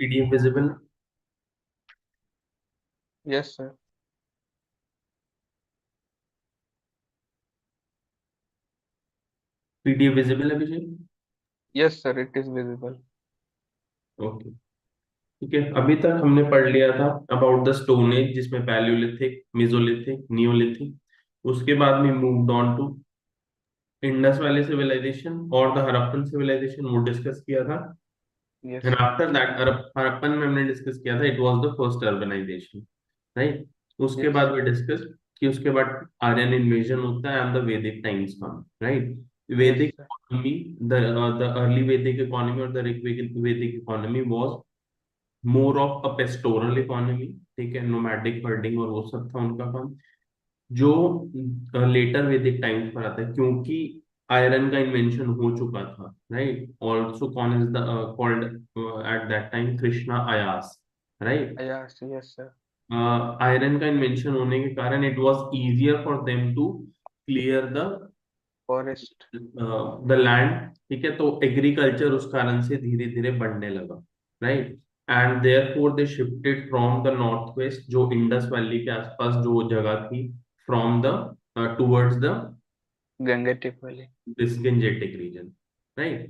PDF visible? Yes, sir. PDF visible है Vijay? Yes, sir. It is visible. Okay, ठीक है। अभी तक हमने पढ़ लिया था अबाउट द स्टोन एज, जिसमें पैलियोलिथिक, मेसोलिथिक, नियोलिथिक। उसके बाद में moved on to Indus valley civilisation और द हड़प्पन सिविलाइजेशन, वो डिस्कस किया था। Yes, and sir. After that Harappan में हमने डिस्कस किया था, it was the first urbanisation, right. उसके Yes. बाद we डिस्कस कि उसके बाद आर्यन इन्वेजन होता है एंड द वैदिक टाइम्स कम, राइट। Yes, वैदिक sir. इकोनॉमी, द अर्ली वैदिक इकोनॉमी और द वैदिक economy was more of a pastoral economy, ठीक है। नोमैडिक हर्डिंग और वो सब था उनका काम। जो लेटर वैदिक टाइम्स पर आता है, क्योंकि आयरन का इन्वेंशन हो चुका था, right. Also con is the called at that time Krishna ayas, right. Yes, yes, sir. Iron का इन्वेंशन होने के कारण it was easier for them to clear the Forest. Land, ठीक है। तो एग्रीकल्चर उस कारण से धीरे धीरे बढ़ने लगा, right. And therefore they shifted from the north west, जो इंडस वैली के आसपास जो जगह थी, from the towards the Gangetic Valley. This Gangetic region, right?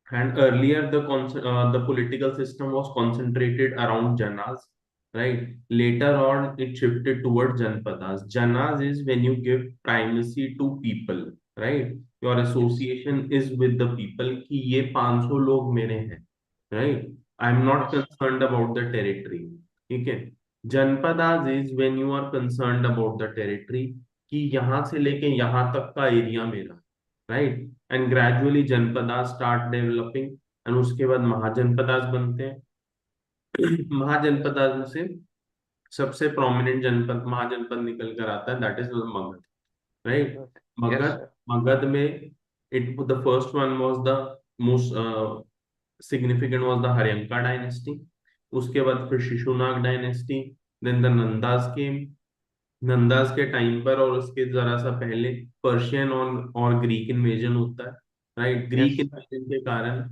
And earlier, the political system was concentrated around Janas, right? Later on, it shifted toward Janpadas. Janas is when you give primacy to people, right? Your Yes. association is with the people कि ये 500 लोग मेरे हैं, right? I'm not Yes. concerned about the territory, ठीक है। Janapadas is when you are concerned about the territory कि यहाँ से लेके यहाँ तक का एरिया मेरा, right. And gradually Janapadas start developing, and उसके बाद महाजनपदास बनते हैं। महाजनपदास में से सबसे प्रोमिनेंट जनपद महाजनपद निकल कर आता है, that is Magadh, right. Good. Yes, Magadh, sir. Magadh में it the first one was the most significant was the Haryanka dynasty. उसके बाद फिर Shishunaga dynasty, then the Nandas came. Nandas के टाइम पर और उसके जरा सा पहले पर्शियन और ग्रीक इन्वेजन होता है, right. Greek Yes, sir. Invasion के कारण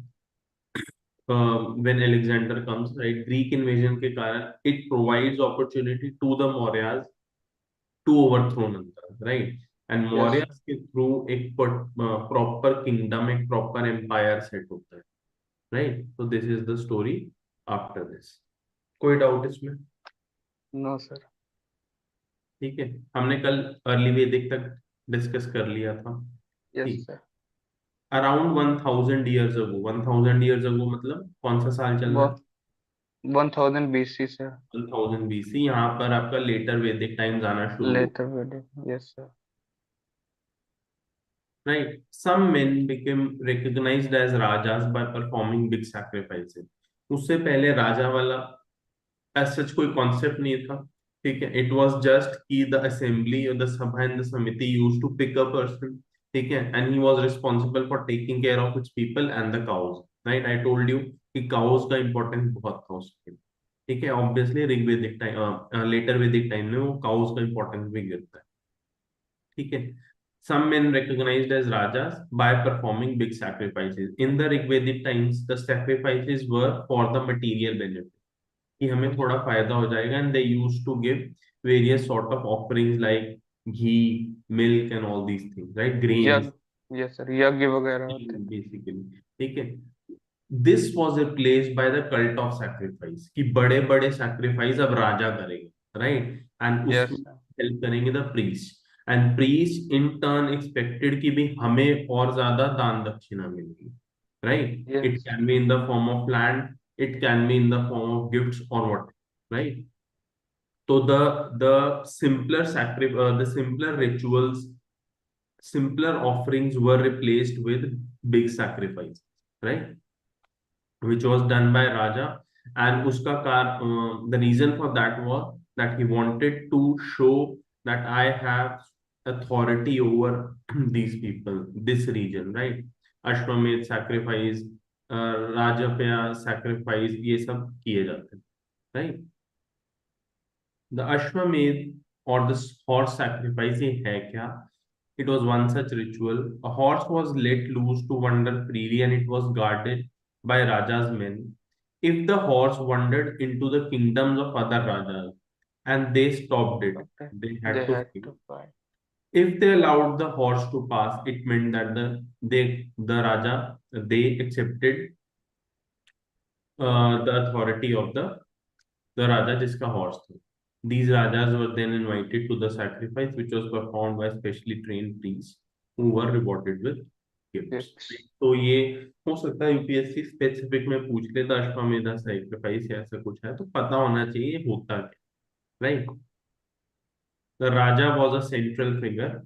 when Alexander comes, right, Greek invasion के कारण it provides opportunity to the Mauryas to overthrow Nanda, right. And Yes, Mauryas sir. के थ्रू एक प्रॉपर किंगडम, एक प्रॉपर एम्पायर सेट होता है, राइट। तो this is the story after this. कोई डाउट इसमें? No, sir. ठीक है, हमने कल अर्ली वैदिक तक डिस्कस कर लिया था, Yes, ठीक। sir. Around 1000 years ago, 1000 years ago मतलब कौन सा साल चल रहा है? One 1000 BC, sir. 1000 BC। यहाँ पर आपका लेटर वैदिक टाइम्स आना शुरू हो, Later Vedic. Yes, sir. Right. Some men became recognised as rajas by performing big sacrifices. उससे पहले राजा वाला एज सच कोई कॉन्सेप्ट नहीं था, ठीक है। इट वाज जस्ट कि द असेंबली और the sabha and the samiti used to pick a person, ठीक है, and he was responsible for taking care of its people and the cows, right. I told you कि cows का importance बहुत था उसके, ठीक है। Obviously Rigvedic time, later Vedic time में वो काउज का इंपॉर्टेंस भी गिरता है, ठीक है। Some men recognized as rajas by performing big sacrifices. In the Rigvedic times, the sacrifices were for the material benefit, कि हमें थोड़ा फायदा हो जाएगा, and they used to give various sort of offerings like ghee, milk and all these things, right? Grains, यज्ञ. Yes, sir. यज्ञ वगैरह होते हैं. basically, ठीक है। This was replaced by the cult of sacrifice, कि बड़े बड़े सैक्रिफाइस अब राजा करेंगे, राइट। एंड Yes, उसमें sir. हेल्प करेंगे the priest, and priest in turn expected कि भी हमें और ज्यादा दान दक्षिणा मिलेगी, right. It Yes. Can be in the form of land, it can be in the form of gifts और व्हाट, राइट। तो the simpler rituals, simpler offerings were replaced with big sacrifices, right, which was done by Raja. And the reason for that was that he wanted to show that I have authority over these people, this region, right? Ashwamedh sacrifice, Rajapaya sacrifice, ये सब किए जाते हैं, right? The Ashwamedh or the horse sacrifice ये है क्या? It was one such ritual. A horse was let loose to wander freely and it was guarded by Raja's men, if the horse wandered into the kingdoms of other Rajas and they stopped it, Okay. they had They to had fight. to fight. If they allowed the horse to pass, it meant that the Raja, they accepted the authority of the Raja जिसका horse था. These Rajas were then invited to the sacrifice, which was performed by specially trained priests who were rewarded with gifts. Yes. तो ये हो सकता है UPSC specific में पूछ ले, तो अश्वमेधा सैक्रिफाइस या ऐसा कुछ है तो पता होना चाहिए होता क्या, right. The Raja was a central figure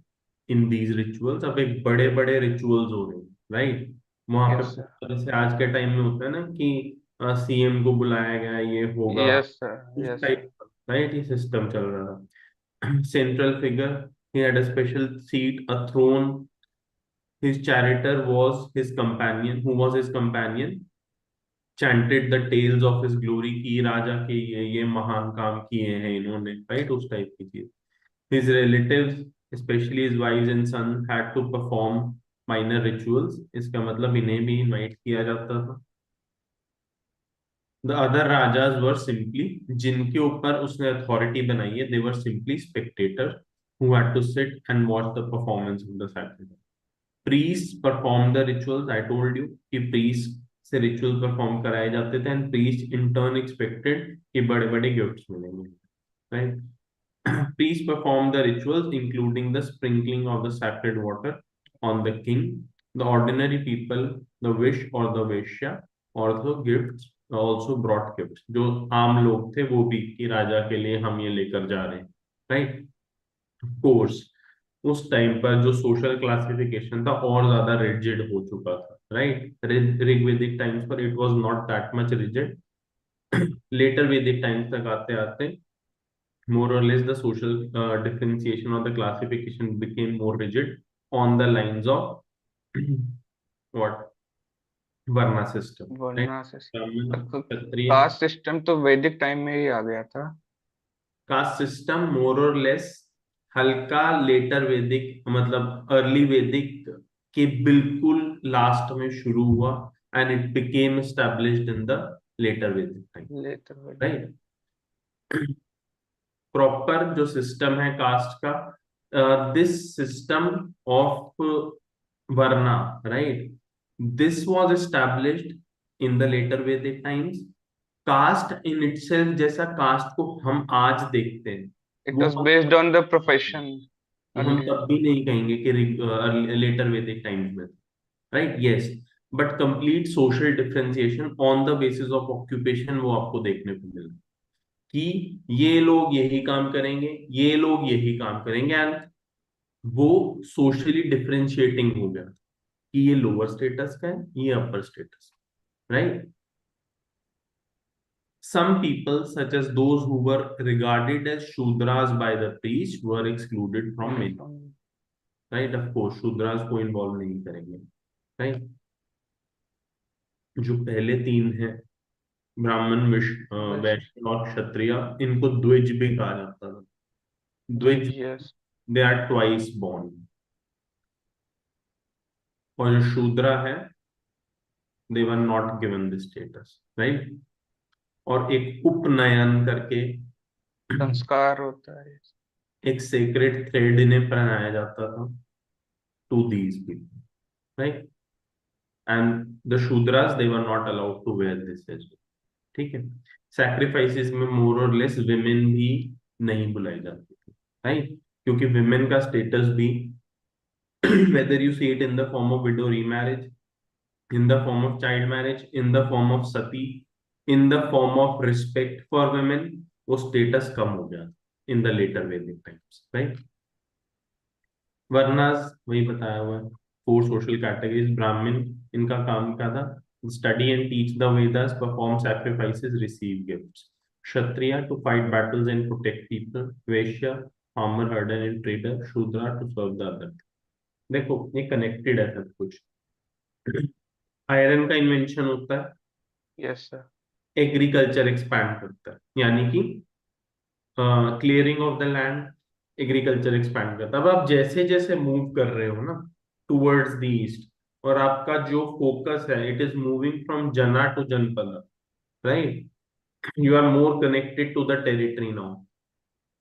in these rituals. अब एक बड़े बड़े रिचुअल्स हो रहे हैं, राइट. वहां पे Yes, sir. जैसे आज के टाइम में होता है ना कि सीएम को बुलाया गया, ये होगा, Yes, sir. उस Yes, sir. टाइप का, राइट, ये सिस्टम चल रहा था. Central figure, he had a special seat, a throne. His charioteer was his companion. Who was his companion? Chanted the tales of his glory, कि राजा के ये महान काम किए हैं इन्होंने, राइट, उस टाइप की चीज. His relatives, especially his wives and sons, had to perform minor rituals. इसका मतलब इन्हें भी इनवाइट किया जाता था. The other rajas were simply, जिनके ऊपर उसने अथॉरिटी बनाई है, they were simply spectators who had to sit and watch the performance of the sacrifice. Priests performed the rituals. I told you कि priests से ritual perform कराए जाते थे and priests in turn expected कि बड़े बड़े gifts मिलेंगे, right. Priests performed the rituals, including the sprinkling of the sacred water on the king, the ordinary people, the wish or the Vaishya, or the gifts also brought gifts. जो आम लोग थे वो भी कि राजा के लिए हम ये लेकर जा रहे हैं, राइट. कोर्स उस टाइम पर जो सोशल क्लासिफिकेशन था और ज्यादा रिजिड हो चुका था, राइट. ऋग्वेदिक टाइम्स पर it was not that much rigid. Later Vedic times तक आते आते more or less the social differentiation or the classification became more rigid on the lines of what varna system, right. वरना से Brahmin, kshatriya, caste system तो वैदिक time में ही आ गया था. caste system more or less हल्का लेटर वैदिक, मतलब अर्ली वैदिक के बिल्कुल लास्ट में शुरू हुआ and it became established in the later Vedic time, later Vedic. Right. Proper जो सिस्टम है कास्ट का, this system of varna, right, this was established in the later Vedic times. Caste in itself जैसा कास्ट को हम आज देखते हैं इट वो was based on the profession हम अर्लियर. तब भी नहीं कहेंगे कि लेटर वैदिक टाइम्स में, right. Yes, but complete social differentiation on the basis of occupation वो आपको देखने को मिला कि ये लोग यही काम करेंगे, ये लोग यही काम करेंगे, एंड वो सोशली डिफरेंशिएटिंग हो गया कि ये लोअर स्टेटस का है, ये upper status, right. Some people, such as those who were regarded as Shudras by the priest, were excluded from many. Right? Of course, Shudras को involve नहीं करेंगे. Right? जो पहले तीन हैं, ब्राह्मण, वैश्य और क्षत्रिय, इनको द्विज भी कहा जाता था. द्विज, yes. they are twice born. और जो शूद्र है, they were not given this status. Right? और एक उपनयन करके संस्कार होता है. एक सेक्रेट थ्रेड इन्हें पहनाया जाता था to these people, right. And the Shudras, they were not allowed to wear this as well. ठीक है. Sacrifices में more or less women भी नहीं बुलाई जाती थी, right, क्योंकि women का status भी whether you see it in the form of widow remarriage, in the form of child marriage, in the form of sati, in the form of respect for women, वो status कम हो गया in the later Vedic times, right. वर्नास वही बताया हुआ है. Four social categories. Brahmin, इनका काम क्या था? Study and teach the Vedas, perform sacrifices, receive gifts. Kshatriya, to fight battles and protect people. Vaishya, farmer, herder and trader. Shudra, to serve the other. देखो ये कनेक्टेड है सब कुछ. आयरन का इन्वेंशन होता है, यस सर. एग्रीकल्चर एक्सपैंड करता है, यानी कि clearing of the land, agriculture expand करता है. अब आप जैसे जैसे मूव कर रहे हो ना टूवर्ड्स द ईस्ट, और आपका जो फोकस है, it is moving from jana to janapada, right? You are more connected to the territory now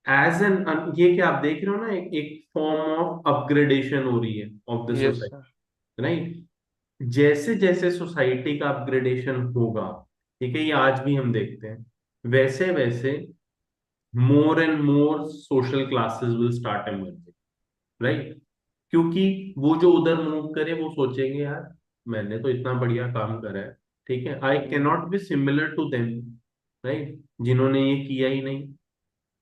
as an, ये क्या आप देख रहे हो ना, एक फॉर्म ऑफ अपग्रेडेशन हो रही है of the yes society, sir. Right? जैसे जैसे सोसाइटी का अपग्रेडेशन होगा, ठीक है, ये आज भी हम देखते हैं, वैसे वैसे more and more social classes will start emerging, right? क्योंकि वो जो उधर मूव करे वो सोचेंगे, यार मैंने तो इतना बढ़िया काम करा है, ठीक है, I can not be similar to them, right, जिन्होंने ये किया ही नहीं,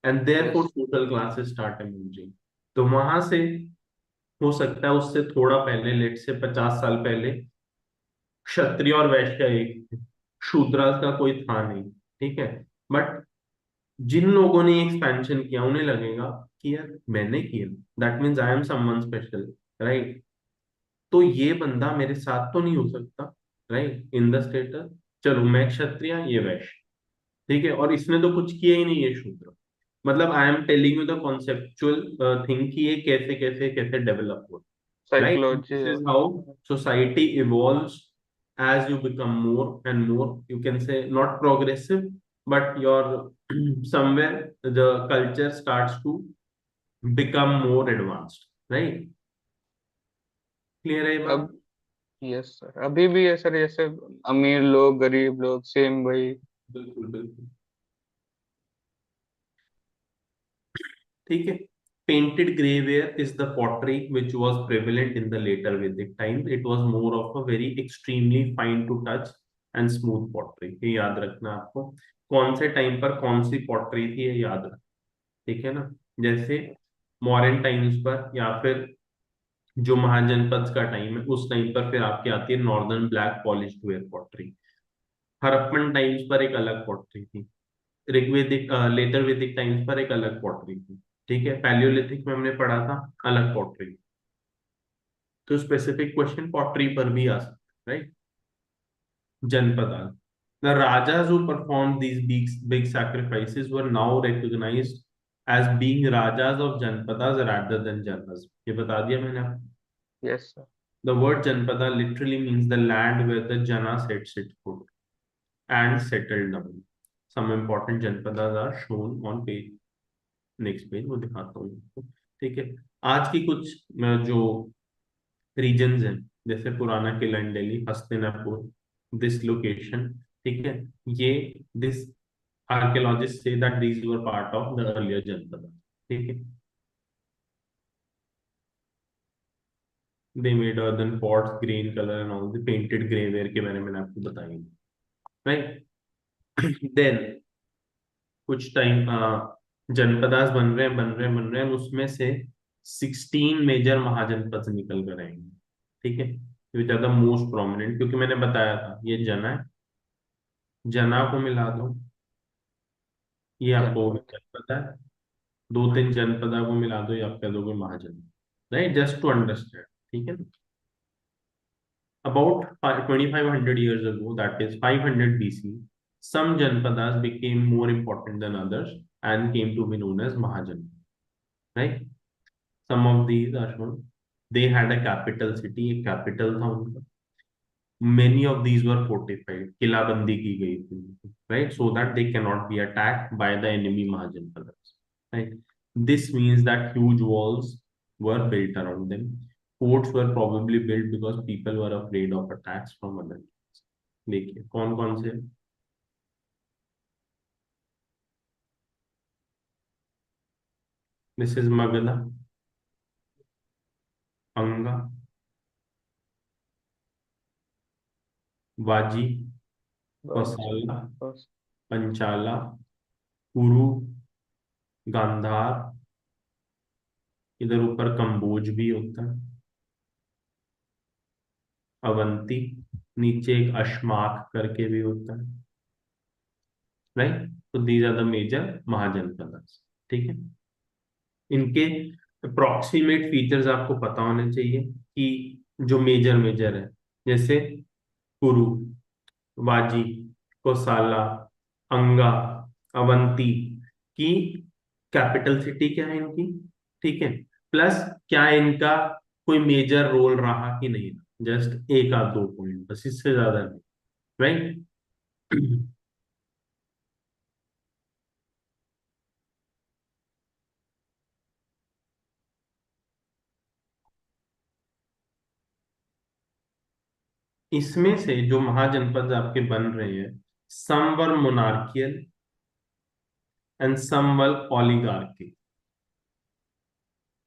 and therefore yes. Social classes start emerging. तो वहां से हो सकता है उससे थोड़ा पहले, लेट से 50 साल पहले, क्षत्रिय और वैश्य एक थे, शूद्र का कोई था नहीं, ठीक है। बट जिन लोगों ने एक्सपेंशन किया उन्हें लगेगा कि यार मैंने किया, that means I am someone special, right? तो ये बंदा मेरे साथ तो नहीं हो सकता, राइट, इन द स्टेटस। चलो मैं क्षत्रिय, ये वैश्य, ठीक है, और इसने तो कुछ किया ही नहीं, ये शूद्र। मतलब I am telling you the conceptual thing कि ये कैसे कैसे कैसे डेवलप हो, right? साइकोलॉजी This है। is how society evolves as you become more and more, you can say, not progressive, but your somewhere the culture starts to become more advanced, right? Clear है ये बात? अब yes sir, अभी भी है sir, जैसे अमीर लोग गरीब लोग सेम वही। बिल्कुल बिल्कुल। ठीक है। Painted graveware is the pottery which was prevalent in the later Vedic times. It was more of a very extremely fine to touch and smooth pottery. ये याद रखना आपको, कौन से टाइम पर कौन सी पॉटरी थी, ये याद रखना, ठीक है ना? जैसे मॉडर्न टाइम्स पर, या फिर जो महाजनपद का टाइम है उस टाइम पर फिर आपकी आती है northern black polished where pottery. Harappan times पर एक अलग पॉटरी थी, ऋग्वेदिक लेटर वैदिक टाइम्स पर एक अलग पॉटरी थी, ठीक है, पैलियोलिथिक में हमने पढ़ा था अलग पॉटरी। तो स्पेसिफिक क्वेश्चन पॉटरी पर भी आ सकता है, राइट? जनपद, the rajas who performed these big sacrifices were now recognized as being rajas of janpadas rather than janas। ये बता दिया मैंने आपको। Yes sir. The word janpada literally means the land where the jana sets its foot and settled down। some important janpadas are shown on page, next page, वो दिखाता हूँ आपको, ठीक है। आज की कुछ जो रीजन्स हैं, जैसे पुराना किला इन दिल्ली, हस्तिनापुर, दिस लोकेशन, ठीक है, ये this archaeologist say that these were part of the earlier जनपद, ठीक है। They made earthen pots, green colour and all the painted grey ware के बारे में मैंने आपको बताई, राइट? देन कुछ टाइम जनपदास बन रहे हैं, उसमें से 16 मेजर महाजनपद निकल कर आएंगे, ठीक है, which are the most prominent, क्योंकि मैंने बताया था ये जना है, जना को मिला दो, ये आपको जनपद। जनपद है, दो तीन जनपदा को मिला दो, ये आप कह दोगे महाजन, राइट? जस्ट टू अंडरस्टैंड, ठीक है। About 2500 years ago, that is 500 BC, some Janpadas became more important than others and came to be known as Mahajan. Right? Some of these are shown. They had a capital city, एक capital था उनका. Many of these were fortified, किलाबंदी की गई थी, right? So that they cannot be attacked by the enemy Mahajanpadas. Right? This means that huge walls were built around them. Forts were probably built because people were afraid of attacks from other. देखिए कौन कौन से, this is Magadha, अंगा, वाजी, बाजी। कौसाला, बस। पंचाला, कुरु, गांधार, इधर ऊपर कंबोज भी होता है, अवंती, नीचे एक अश्माक करके भी होता है, राइट? तो दीज आर द मेजर महाजनपद, ठीक है। इनके अप्रोक्सीमेट फीचर्स आपको पता होने चाहिए कि जो मेजर मेजर है, जैसे कुरु, वाजी, कोसाला, अंगा, अवंती की कैपिटल सिटी क्या है इनकी, ठीक है, प्लस क्या इनका कोई मेजर रोल रहा कि नहीं, जस्ट एक आध दो पॉइंट, बस, इससे ज्यादा नहीं। राइट। इसमें से जो महाजनपद आपके बन रहे हैं, some were monarchial and some were oligarchy.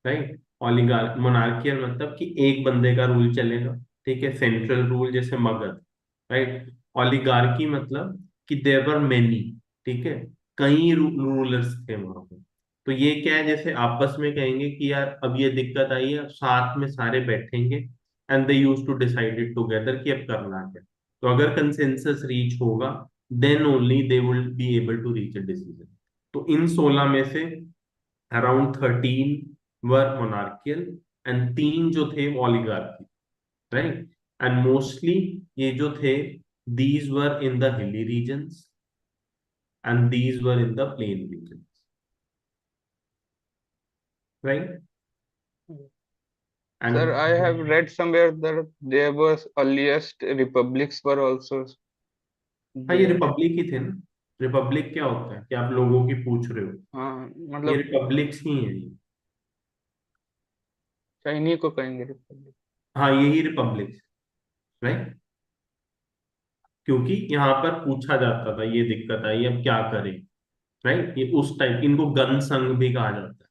Right. ओलिगार मोनार्कियल मतलब कि एक बंदे का रूल चलेगा, ठीक है, सेंट्रल रूल, जैसे मगध। राइट। ओलिगार्की मतलब कि देयर वर मेनी, ठीक है, कई रूलर्स थे वहां पे। तो ये क्या है, जैसे आपस में कहेंगे कि यार अब ये दिक्कत आई है, साथ में सारे बैठेंगे and they use to decide it together कि अब करना क्या। तो अगर कंसेंसस रीच होगा, then only they will be able to reach a decision. तो इन 16 में से अराउंड 13 वर मोनार्कियल एंड तीन जो थे वो ओलिगार्की। राइट। एंड मोस्टली ये जो थे, these were in the hilly regions and these were in the plain regions. Right. Sir, and I have read somewhere that there was earliest republics were also हाँ, ये there. Republic ही थे ना। Republic क्या होता है कि आप लोगों की पूछ रहे हो, हाँ ये मतलब रिपब्लिक्स ही है ये। चाइनी को कहेंगे रिपब्लिक। हाँ, यही रिपब्लिक्स। राइट। क्योंकि यहाँ पर पूछा जाता था ये दिक्कत आई, अब क्या करें। राइट। ये उस टाइप, इनको गन संघ भी कहा जाता है।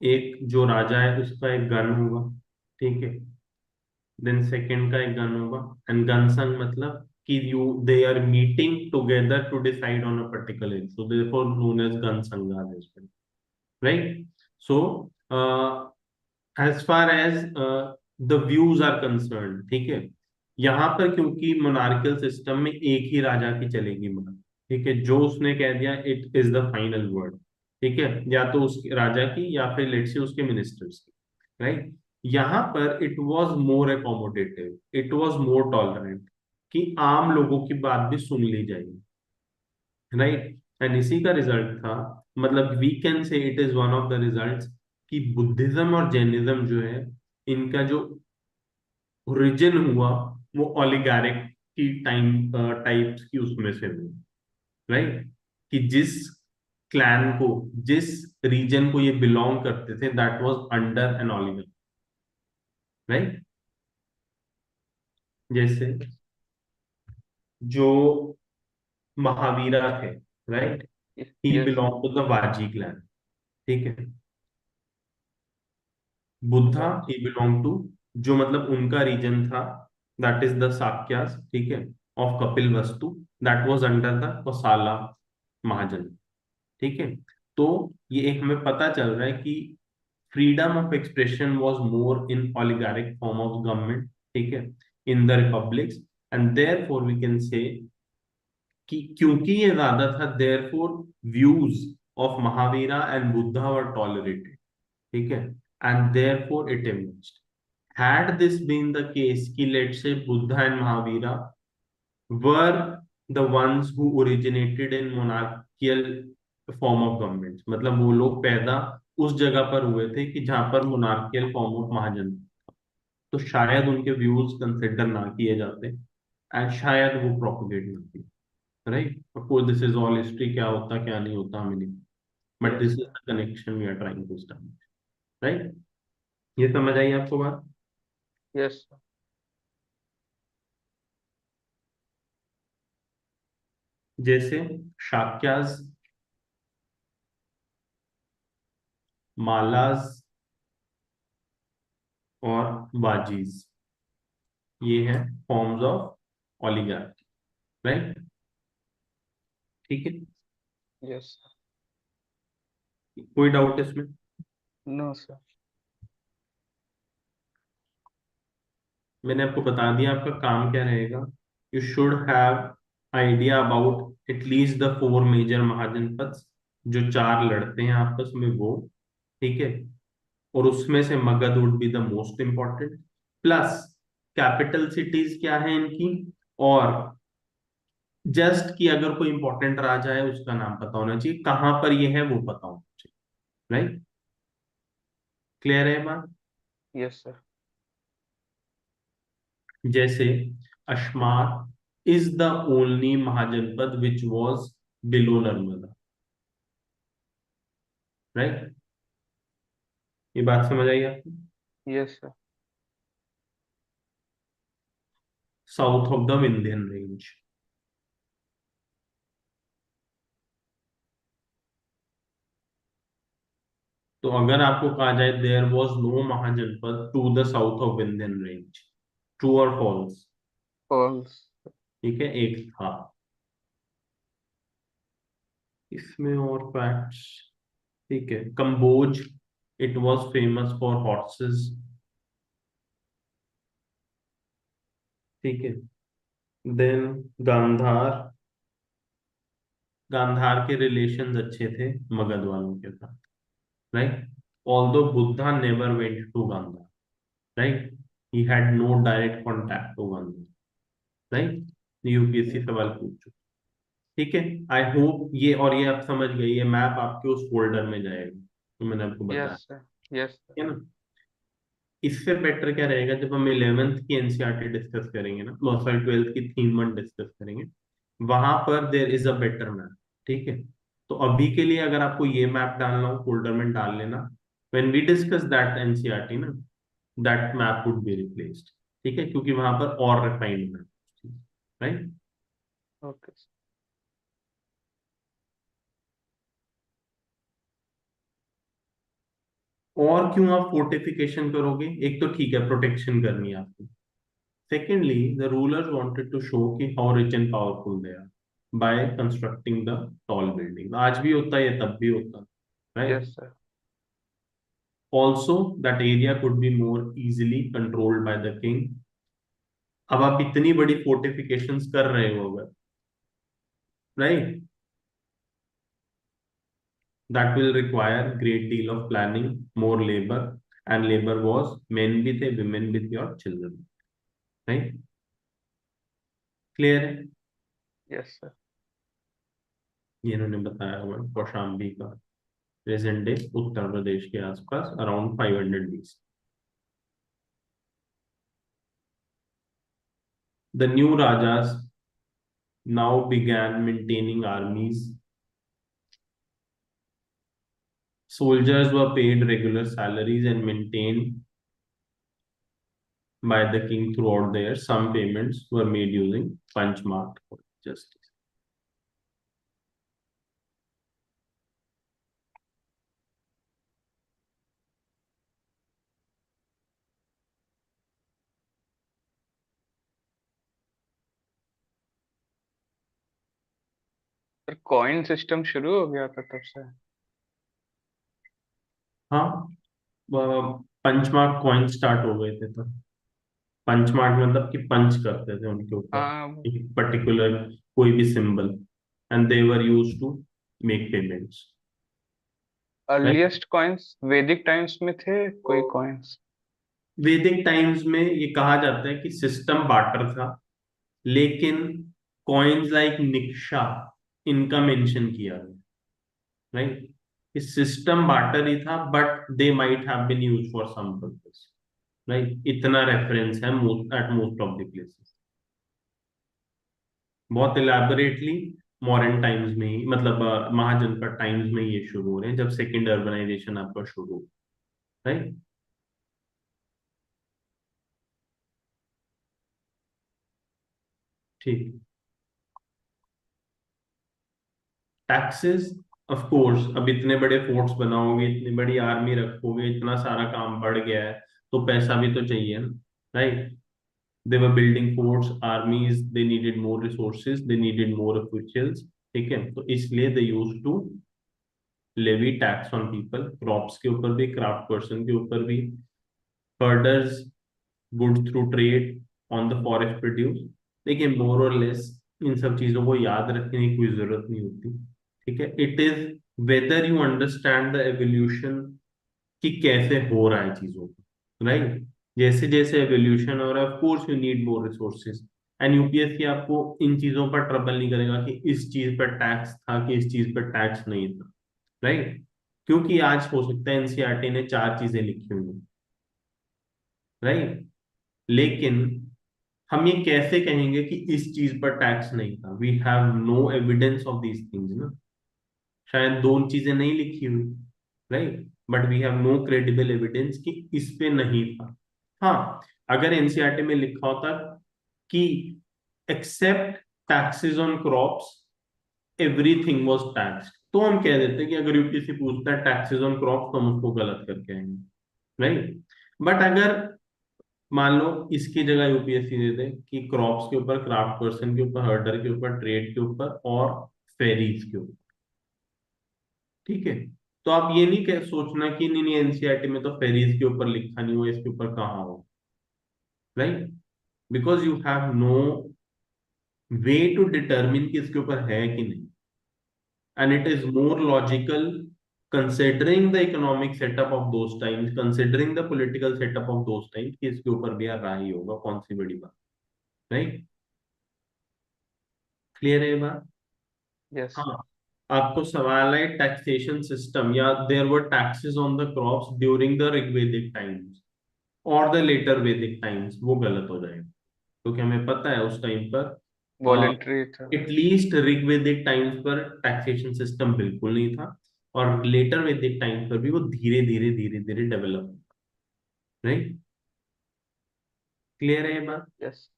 एक जो राजा है उसका एक गन होगा, ठीक है, देन सेकंड का एक गन होगा। एंड गन संघ मतलब कि you they are meeting together to decide on a particular, so therefore known as gana sangha, right. So as far as the views are concern, ठीक है, यहाँ पर क्योंकि मोनार्कियल सिस्टम में एक ही राजा की चलेगी मार, ठीक है, जो उसने कह दिया it is the final word, ठीक है, या तो उस राजा की या फिर लेट्स से उसके मिनिस्टर्स की। राइट। यहाँ पर it was more accommodative, it was more tolerant, कि आम लोगों की बात भी सुन ली जाएगी। राइट। एंड इसी का रिजल्ट था, मतलब we can say it is one of the results, कि बुद्धिज्म और जैनिज्म जो है, इनका जो ओरिजिन हुआ वो ओलिगारिक की टाइप्स की उसमें से हुआ। राइट। कि जिस क्लैन को, जिस रीजन को ये बिलोंग करते थे, that was under an oligarch. Right. जैसे जो महावीरा थे, right, he was belong to the Vajji clan, ठीक है। बुद्धा वाह। ही बिलोंग टू, जो मतलब उनका रीजन था, दैट इज द साक्यास, ठीक है, ऑफ कपिल वस्तु, दैट वाज अंडर द कोसाला महाजन, ठीक है। तो ये एक हमें पता चल रहा है कि freedom of expression was more in oligarchic form of government, ठीक है, in the republics. And therefore we can say कि क्योंकि ये ज्यादा था, therefore views of Mahavira and Buddha were tolerated, ठीक है, and therefore it emerged. Had this been the case कि let's say Buddha and Mahavira were the ones who originated in monarchical form of government, मतलब वो लोग पैदा उस जगह पर हुए थे कि जहां पर मोनार्कियल फॉर्म ऑफ महाजन, तो शायद उनके व्यूज कंसिडर ना किए जाते एंड शायद वो प्रोपोगेट ना किए। Right. Of course this is all history, क्या होता क्या नहीं होता हमें नहीं, but this yes is the connection we are trying to establish. Right. ये समझ आई आपको बात? यस जैसे शाक्याज, मालाज और वाजीज, ये है फॉर्म्स ऑफ ओलिगार्की। राइट। ठीक है। यस। कोई डाउट इसमें? No sir. मैंने आपको बता दिया आपका काम क्या रहेगा। You should have idea about at least the four major mahajanapada, जो चार लड़ते हैं आपस में वो, ठीक है, और उसमें से Magadh would be the most important, plus capital cities क्या है इनकी, और जस्ट कि अगर कोई इंपॉर्टेंट राजा है उसका नाम पता होना चाहिए, कहां पर ये है वो पता होना चाहिए। राइट, क्लियर है बात? Yes sir. जैसे Ashmaka is the only mahajanapada which was below Narmada, right, ये बात समझ आई आपको? Yes sir. South of the Vindhyan range. तो अगर आपको कहा जाए there was no mahajanapada to the south of Vindhyan range, true और फॉल्स? फॉल्स। ठीक है, एक था। इसमें और फैक्ट्स, ठीक है, Kamboja it was famous for horses, ठीक है। देन गांधार, गांधार के रिलेशंस अच्छे थे मगध वालों के साथ, right, although Buddha never went to Gandhara, right, he had no direct contact to Gandhara, right, UPSC सवाल पूछ चुका। ठीक है, आई होप ये, और ये आप समझ गए, ये मैप आपके उस फोल्डर में जाएगा तो मैंने आपको बताया, यस सर। Yes sir. है ना। इससे बेटर क्या रहेगा, जब हम 11th की एनसीईआरटी डिस्कस करेंगे ना, सॉरी 12th की थीम वन डिस्कस करेंगे, वहां पर there is a better map, ठीक है। तो अभी के लिए अगर आपको ये मैप डालना हो फोल्डर में डाल लेना, when we discuss that NCERT ना, that map would be replaced, ठीक है, क्योंकि वहां पर और रिफाइंड मैप, राइट। ओके। और क्यों आप फोर्टिफिकेशन करोगे? एक तो ठीक है, प्रोटेक्शन करनी है आपको। Secondly, the rulers wanted to show कि how rich and powerful they are by constructing the tall building. आज भी होता है, तब भी होता है, yes right. Sir. Also that area could be more easily controlled by the king. अब आप इतनी बड़ी फोर्टिफिकेशंस कर रहे हो अगर, right, that will require great deal of planning, more labour, and labour was men भी थे, विमेन भी थी, और चिल्ड्रन, राइट, क्लियर है? Yes sir. ये इन्होंने बताया हुआ है, कौशाम्बी का, प्रेजेंट डे उत्तर प्रदेश के आसपास around 500 BC. The new Rajas now began maintaining armies. Soldiers were paid regular salaries and maintained by the king throughout the year. Some payments were made using punch marked for justice. Sir coin system शुरू हो गया था तब से। हाँ, punch mark coin start हो गए थे तब। पंच मार्क मतलब कि पंच करते थे उनके ऊपर हाँ। एक पर्टिकुलर कोई भी symbol, and they were use to make payments, right. Earliest coins Vedic times में थे कोई कॉइन्स। वैदिक टाइम्स में ये कहा जाता है कि सिस्टम बार्टर था, लेकिन कॉइन्स लाइक निक्शा, इनका मेंशन किया गया, राइट। इस सिस्टम बार्टर ही था, but they might have been used for some purpose, right. इतना रेफरेंस है most at most of the places. बहुत इलेबोरेटली मॉडर्न टाइम्स में ही, मतलब महाजनपद टाइम्स में ये शुरू हो रहे हैं, जब सेकेंड अर्बनाइजेशन आपका शुरू हो, राइट। ठीक। टैक्सेस, ऑफ कोर्स, अब इतने बड़े फोर्ट्स बनाओगे, इतनी बड़ी आर्मी रखोगे, इतना सारा काम बढ़ गया है, तो पैसा भी तो चाहिए ना, right. They were building forts, armies, they needed more resources, they needed more officials, ठीक है, तो इसलिए they use to levy tax on people, crops के ऊपर भी, क्राफ्ट पर्सन के ऊपर भी, herders, goods through trade on the forest produce. देखिए, मोर और लेस इन सब चीजों को याद रखने की कोई जरूरत नहीं होती, ठीक है। It is whether you understand the evolution, कि कैसे हो रहा है चीजों को, राइट। जैसे जैसे एवोल्यूशन हो रहा है, of course you need more resources, and UPSC आपको इन चीजों पर ट्रबल नहीं करेगा कि इस चीज पर टैक्स था कि इस चीज पर टैक्स नहीं था, राइट। क्योंकि आज हो सकता है एनसीईआरटी ने चार चीजें लिखी हुई, राइट, लेकिन हम ये कैसे कहेंगे कि इस चीज पर टैक्स नहीं था? We have no evidence of these things ना। शायद दो चीजें नहीं लिखी हुई, right, but we have no credible evidence कि इस पे नहीं था। हाँ, अगर एनसीईआरटी में लिखा होता कि except taxes on crops everything was tax, तो हम कह देते कि अगर यूपीएससी पूछता है टैक्सेस ऑन क्रॉप्स तो हम उसको गलत करके आएंगे, राइट। बट अगर मान लो इसकी जगह यूपीएससी दे दे कि क्रॉप्स के ऊपर, क्राफ्ट पर्सन के ऊपर, हर्डर के ऊपर, ट्रेड के ऊपर और फेरीज के ऊपर, ठीक है, तो आप ये नहीं कह सोचना कि नहीं नहीं एनसीईआरटी में तो फेरीज के ऊपर लिखा नहीं हुआ, इसके ऊपर कहाँ हो, right, because you have no way to determine कि इसके ऊपर है कि नहीं, and it is more logical considering the economic setup of those times, considering the political setup of those times कि इसके ऊपर भी यार राही होगा, कौन सी बड़ी बात, राइट। क्लियर है ये बात? यस। हाँ, आपको सवाल है टैक्सेशन सिस्टम या there were taxes on the crops during the Rigvedic times और द लेटर वैदिक टाइम्स, वो गलत हो जाएगा, क्योंकि हमें पता है उस टाइम पर वॉलेंट्री था। एटलीस्ट ऋग्वेदिक टाइम्स पर टैक्सेशन सिस्टम बिल्कुल नहीं था, और लेटर वैदिक टाइम्स पर भी वो धीरे धीरे धीरे धीरे डेवलप, राइट। क्लियर है ये बात? Yes.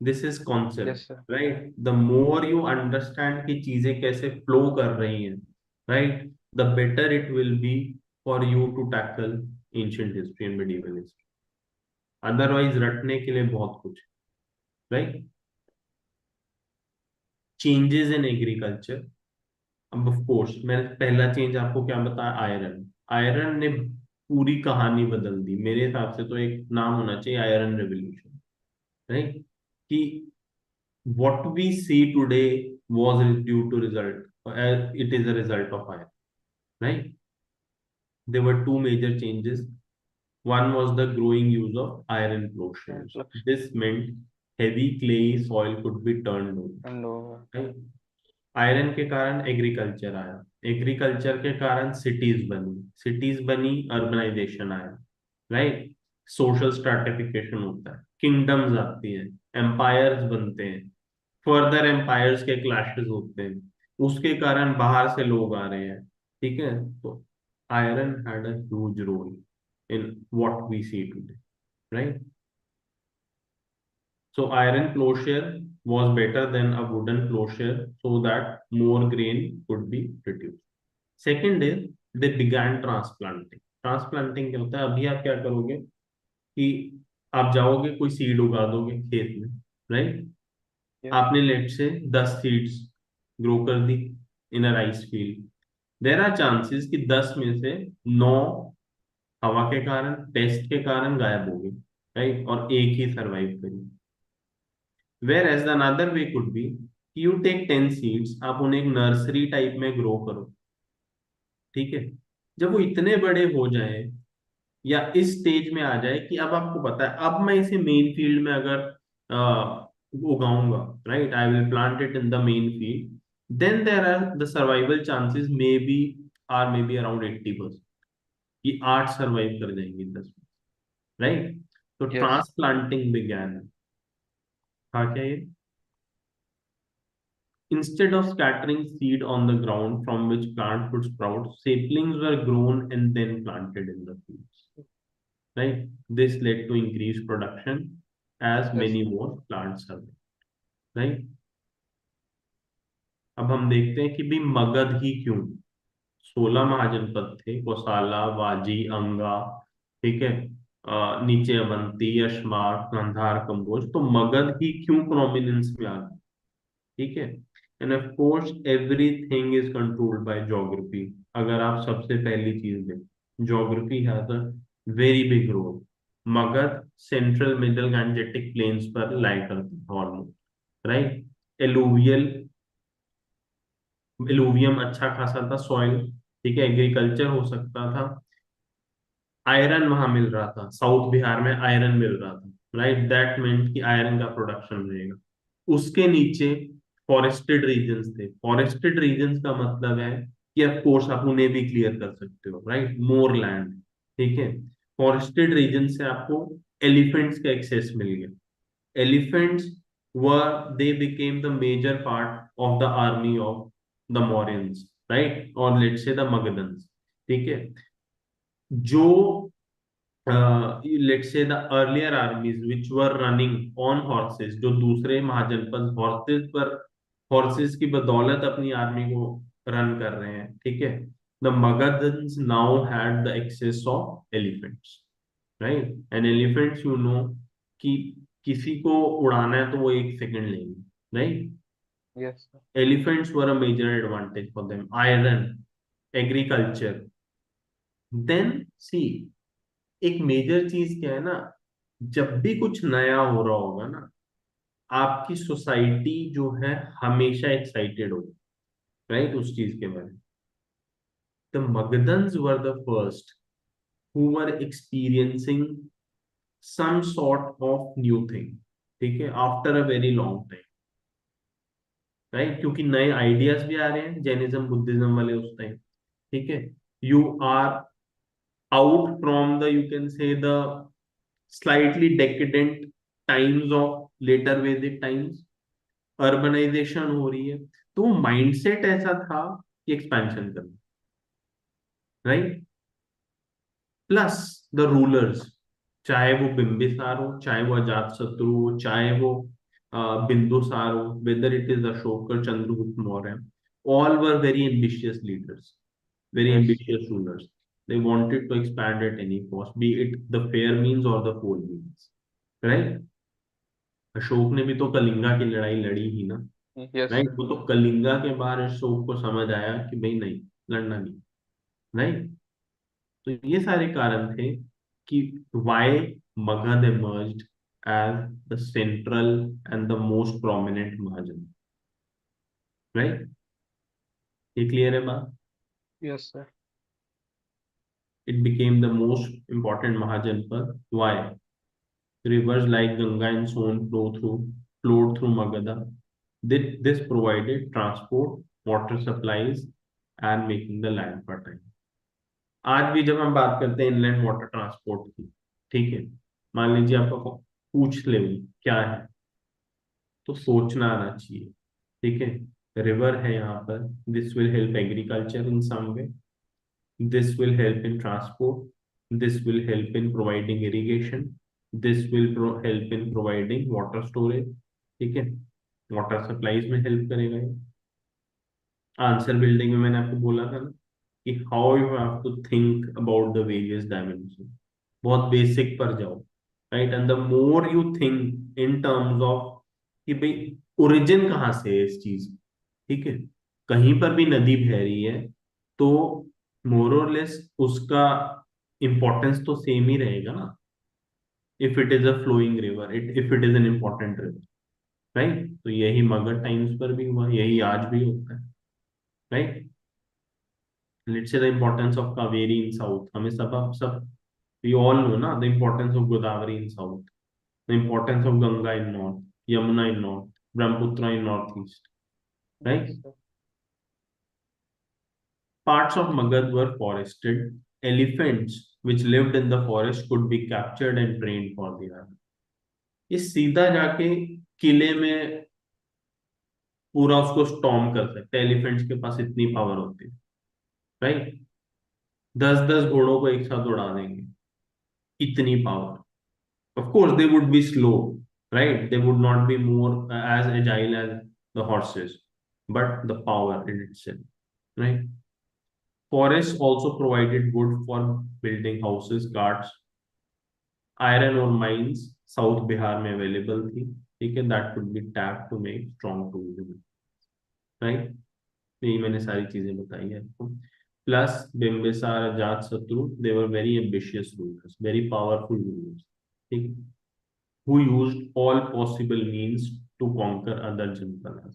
This is concept, yes sir. Right. The more you understand कि चीजें कैसे फ्लो कर रही हैं, right, the better it will be for you to tackle ancient history and medieval history. Otherwise रटने के लिए बहुत कुछ, राइट। चेंजेस इन एग्रीकल्चर, अब ऑफ कोर्स मैंने पहला चेंज आपको क्या बताया, आयरन। आयरन ने पूरी कहानी बदल दी मेरे हिसाब से, तो एक नाम होना चाहिए आयरन रेवोल्यूशन, राइट, कि what we see today was due to result, it is a result of iron, right. There were two major changes. One was the growing use of iron plowshares. मतलब This meant heavy clayey soil could be turned over, ठंड होगा। right? Iron के कारण agriculture आया, agriculture के कारण cities बनी, cities बनी, अर्बनाइजेशन आया, राइट, सोशल स्ट्रैटिफिकेशन होता है, किंगडम्स आती हैं, एम्पायर्स बनते हैं, फर्दर एम्पायर्स के क्लैशेस होते हैं, उसके कारण बाहर से लोग आ रहे हैं, ठीक है। तो iron had a huge role in what we see today, right. So iron plowshare was better than a wooden plowshare so that more grain could be produced. Second is they began transplanting. Transplanting क्या होता है? अभी आप क्या करोगे कि आप जाओगे कोई सीड उगा दोगे खेत में, राइट। यस। आपने लेट से 10 सीड्स ग्रो कर दी in a rice field, there are chances कि 10 में से 9 हवा के कारण, पेस्ट के कारण गायब हो गई, राइट, और एक ही सरवाइव करी। Whereas the another way could be you take 10 seeds, आप उन्हें एक नर्सरी टाइप में ग्रो करो, ठीक है। जब वो इतने बड़े हो जाएं या इस स्टेज में आ जाए कि अब आपको पता है अब मैं इसे मेन फील्ड में अगर उगाऊंगा, right, I will plant it in the main field, then there are the survival chances may be around 80%, कि 8 सर्वाइव कर जाएंगे 10 में, राइट। तो यस। ट्रांसप्लांटिंग विज्ञान था क्या ये? Instead of scattering seed on the ground from which plant could sprout, saplings were grown and then planted in the fields. Right? This led to increased production as yes. many more plants survived. Right? अब हम देखते हैं कि भी मगध ही क्यों, 16 महाजनपद थे, कोसाला, वाजी, अंगा, ठीक है, नीचे अवंती, यशमार, गांधार, कंबोज, तो मगध ही क्यों प्रोमिनेंस में आ गया, ठीक है। And of course everything is controlled by geography. अगर आप सबसे पहली चीज दें, geography has a very big role. Magadh central middle Gangetic plains पर लाई करता था ऑलमोस्ट, राइट। एलुवियल, एलुवियम अच्छा खासा था सॉइल, ठीक है, एग्रीकल्चर हो सकता था, आयरन वहां मिल रहा था, साउथ बिहार में आयरन मिल रहा था, राइट, दैट मीन्स कि आयरन का प्रोडक्शन रहेगा। उसके नीचे फॉरेस्टेड रीजन्स थे, फॉरेस्टेड रीजन्स का मतलब है कि ऑफ कोर्स आप उन्हें भी क्लियर कर सकते हो, राइट, मोर लैंड। ठीक है, फॉरेस्टेड रीजन से आपको एलिफेंट्स का एक्सेस मिल गया। Elephants were they became the major part of the army of the Mauryans, right, और लेट्स से द मगधन्स। ठीक है, जो let's say the earlier armies which were running on horses, जो दूसरे महाजनपद हॉर्सेस पर, हॉर्सेस की बदौलत अपनी आर्मी को रन कर रहे हैं, ठीक है, the Magadhans now had the access of elephants, right, and elephants you know कि किसी को उड़ाना है तो वो 1 सेकंड लेंगे, right. Yes sir. Elephants were a major advantage for them, iron, agriculture. Then see, एक मेजर चीज क्या है ना, जब भी कुछ नया हो रहा होगा ना, आपकी सोसाइटी जो है हमेशा एक्साइटेड होगी, राइट, उस चीज के बारे में। The Magadhans were the first who were experiencing some sort of new thing, ठीक है, after a very long time, right, क्योंकि नए आइडियाज भी आ रहे हैं जैनिज्म बुद्धिज्म वाले उस टाइम। ठीक है, you are out from the, you can say the slightly decadent times of later Vedic times, urbanisation हो रही है, तो वो माइंडसेट ऐसा था कि एक्सपेंशन करना, राइट। प्लस द रूलर्स, चाहे वो बिंबिसार हो, चाहे वो अजात शत्रु हो, चाहे वो बिंदुसार हो, whether it is Ashok or Chandragupta Maurya, all were very ambitious leaders, very yes. ambitious rulers. They wanted to expand at any cost, be it the fair means or the foul means, right? Ashok ने भी तो कलिंगा की लड़ाई लड़ी ही ना, यस राइट, सर। वो तो कलिंगा के बाद अशोक को समझ आया कि भाई नहीं, लड़ना नहीं, राइट। तो ये सारे कारण थे कि why Magadh emerged as the central and the most prominent mahajan, राइट। ये क्लियर है बात? Yes sir. It became the most important mahajanapada, why? Rivers like Ganga and Son flowed through Magadha. This provided transport, water supplies, and making the land fertile. आज भी जब हम बात करते हैं इनलैंड वाटर ट्रांसपोर्ट की, ठीक है, मान लीजिए आपको पूछ ले क्या है, तो सोचना आना चाहिए, ठीक है। रिवर है यहाँ पर, this will help agriculture in some way, this will help in transport, this will help in providing irrigation, this will help in providing water storage, ठीक है, वाटर सप्लाईज में हेल्प करेगा ये। आंसर बिल्डिंग में मैंने आपको बोला था ना कि how you have to think about the various dimension, बहुत बेसिक पर जाओ, right, and the more you think in terms of कि भाई ओरिजिन कहाँ से है इस चीज, ठीक है, कहीं पर भी नदी बह रही है तो मोर और लेस उसका इंपॉर्टेंस तो सेम ही रहेगा ना, if it is a flowing river, if it is an important river, right. तो यही मगध टाइम्स पर भी हुआ, यही आज भी होता है, right. Let's say the importance of Kaveri in south, हमें सब वी ऑल नो ना the importance of Godavari in south, the importance of Ganga in north, Yamuna in north, Brahmaputra in north east, yes right. Sir. Parts of Magad were forested. Elephants which lived in the forest could be captured and trained for the army. ये सीधा जाके किले में पूरा उसको storm कर सकते हैं, एलिफेंट्स के पास इतनी पावर होती है, राइट। 10-10 घोड़ों को एक साथ उड़ा देंगे, इतनी power. Of course they would be slow, right, they would not be more as agile as the horses, but the power in itself, right. Forests also provided wood for building houses, carts, iron और mines south Bihar में available थी, ठीक है, that could be tap to make strong tourism, right. यही मैंने सारी चीजें बताई है आपको। Plus Bimbisara Ajatashatru, they were very ambitious rulers, very powerful rulers, ठीक, who used all possible means to conquer other janapada.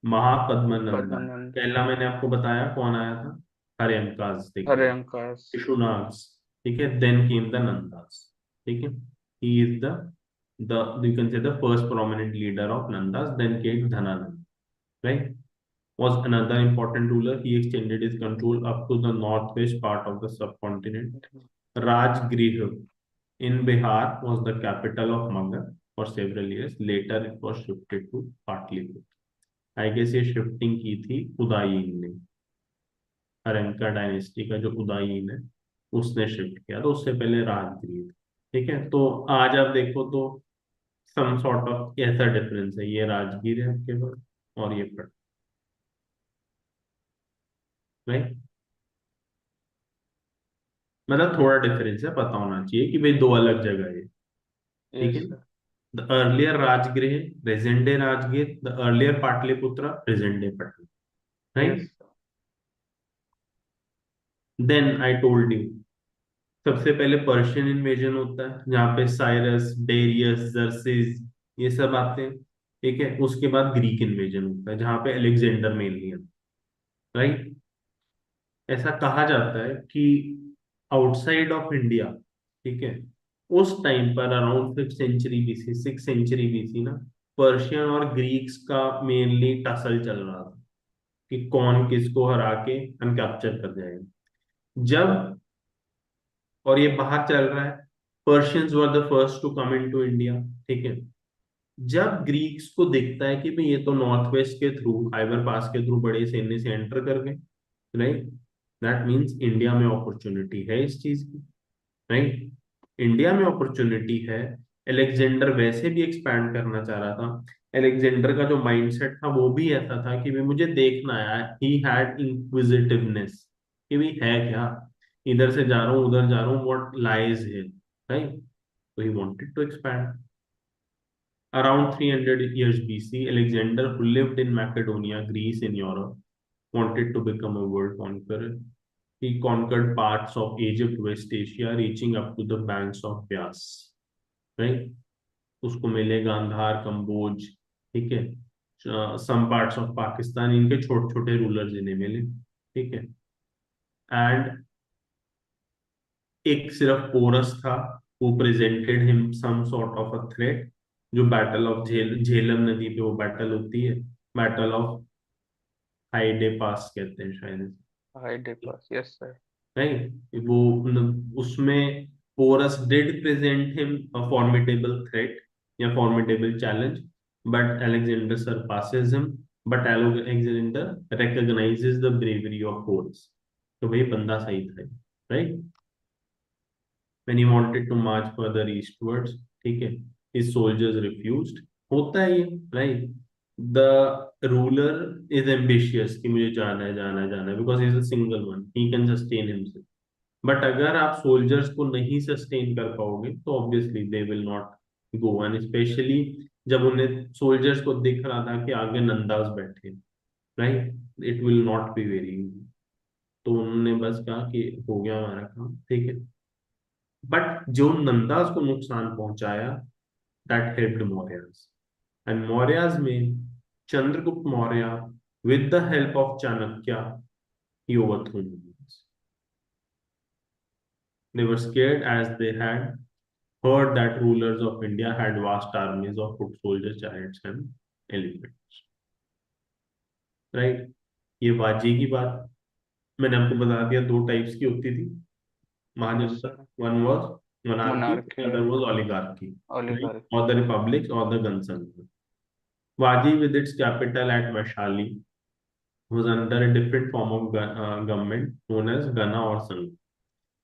Mahapadmananda, पद्मनंद। पहला मैंने आपको बताया कौन आया था, हर्यंकाज देखिए, हरे अंकाश। Ishunas, ठीक है, then came the Nandas, ठीक है, he is the you can say the first prominent leader of Nandas, then came Dhananand, right। was another important ruler. He extended his control up to the northwest part of the subcontinent. Rajgriha in Bihar was the capital of Magध for several years. Later, it was shifted to Patliputra. I guess ये shifting की थी उदयन ने, हरंका dynasty का जो उदयन है उसने shift किया, तो उससे पहले राजगृह था। ठीक है, तो आज आप देखो तो सम सॉर्ट ऑफ ऐसा डिफरेंस है, ये राजगीर है आपके पास और ये पट, राइट। मतलब थोड़ा डिफरेंस है, पता होना चाहिए कि भाई दो अलग जगह है। ठीक यस है, sir. The earlier Rajgriha present day Rajgir, the earlier Pataliputra present day Patna, yes right. Sir. Then I told you, सबसे पहले पर्शियन इन्वेजन होता है जहाँ पे साइरस, डेरियस, जर्सिस ये सब आते हैं। ठीक है, उसके बाद ग्रीक इन्वेजन होता है जहाँ पे अलेक्जेंडर मेनली है, राइट। ऐसा कहा जाता है कि आउटसाइड ऑफ इंडिया, ठीक है, उस टाइम पर around 5th century BC, 6th century BC ना, पर्शियन और ग्रीक्स का मेनली टसल चल रहा था कि कौन किसको हरा के अनकैप्चर कर जाएगा। जब, और ये बाहर चल रहा है, Persians were the first to come into India. ठीक है, जब ग्रीक्स को दिखता है कि भाई ये तो नॉर्थ वेस्ट के थ्रू, खाइबर पास के थ्रू बड़े सैन्य से एंटर कर गए, राइट, दैट मीन्स इंडिया में अपॉर्चुनिटी है इस चीज की, राइट। इंडिया में अपॉर्चुनिटी है। एलेक्जेंडर वैसे भी एक्सपैंड करना चाह रहा था। एलेक्जेंडर का जो माइंडसेट था वो भी ऐसा था कि भाई मुझे देखना है, ही हैड इंक्विजिटिवनेस कि भाई है क्या, इधर से जा रहा हूँ उधर जा रहा हूँ, व्हाट लाइज है, राइट। तो he wanted to expand. Around 300 years BC, Alexander, who lived in Macedonia, Greece, in Europe, wanted to become a world conqueror. He conquered parts of Egypt, West Asia, reaching up to the banks of Bias. Right? उसको मिले गांधार, कंबोज, ठीक है, some parts of Pakistan, इनके छोटे छोटे rulers इन्हें मिले। ठीक है, एंड एक सिर्फ पोरस था, वो presented him some sort of a threat, जो बैटल ऑफ झेलम नदी पे वो बैटल होती है, बैटल ऑफ हाइडे पास कहते हैं शायद, Hydaspes, yes sir. Right. वो उसमें Porus did present him a formidable threat या formidable challenge, but Alexander surpasses him, but Alexander recognizes the bravery of Porus, तो भाई बंदा सही था, right. when he wanted to march further eastwards, ठीक है, his soldiers refused। होता है ये, right। the ruler is ambitious कि मुझे जाना है जाना है जाना है, because he is a single one, he can sustain himself। But अगर आप सोल्जर्स को नहीं सस्टेन कर पाओगे तो obviously they will not go, and specially जब उन्हें सोल्जर्स को दिख रहा था कि आगे नंदास बैठे, right, it will not be very easy. तो उन्होंने बस कहा कि हो गया हमारा काम, ठीक है। बट जो नंदास को नुकसान पहुंचाया, that helped Mauryas, and Mauryas में Chandragupta Maurya with the help of Chanakya he overthrew Mongols. They were scared as they had heard that rulers of India had vast armies of foot soldiers, chariots and elephants, right। ये बाजी की बात मैंने आपको बता दिया, दो टाइप्स की होती थी yes महाजनता। Sir. One was monarchy, monarchy, other was oligarchy, right, oligarchy. or the republics or the Gansanga। Vaji with its capital at Vaishali was under a different form of government known as Gana or Sangha.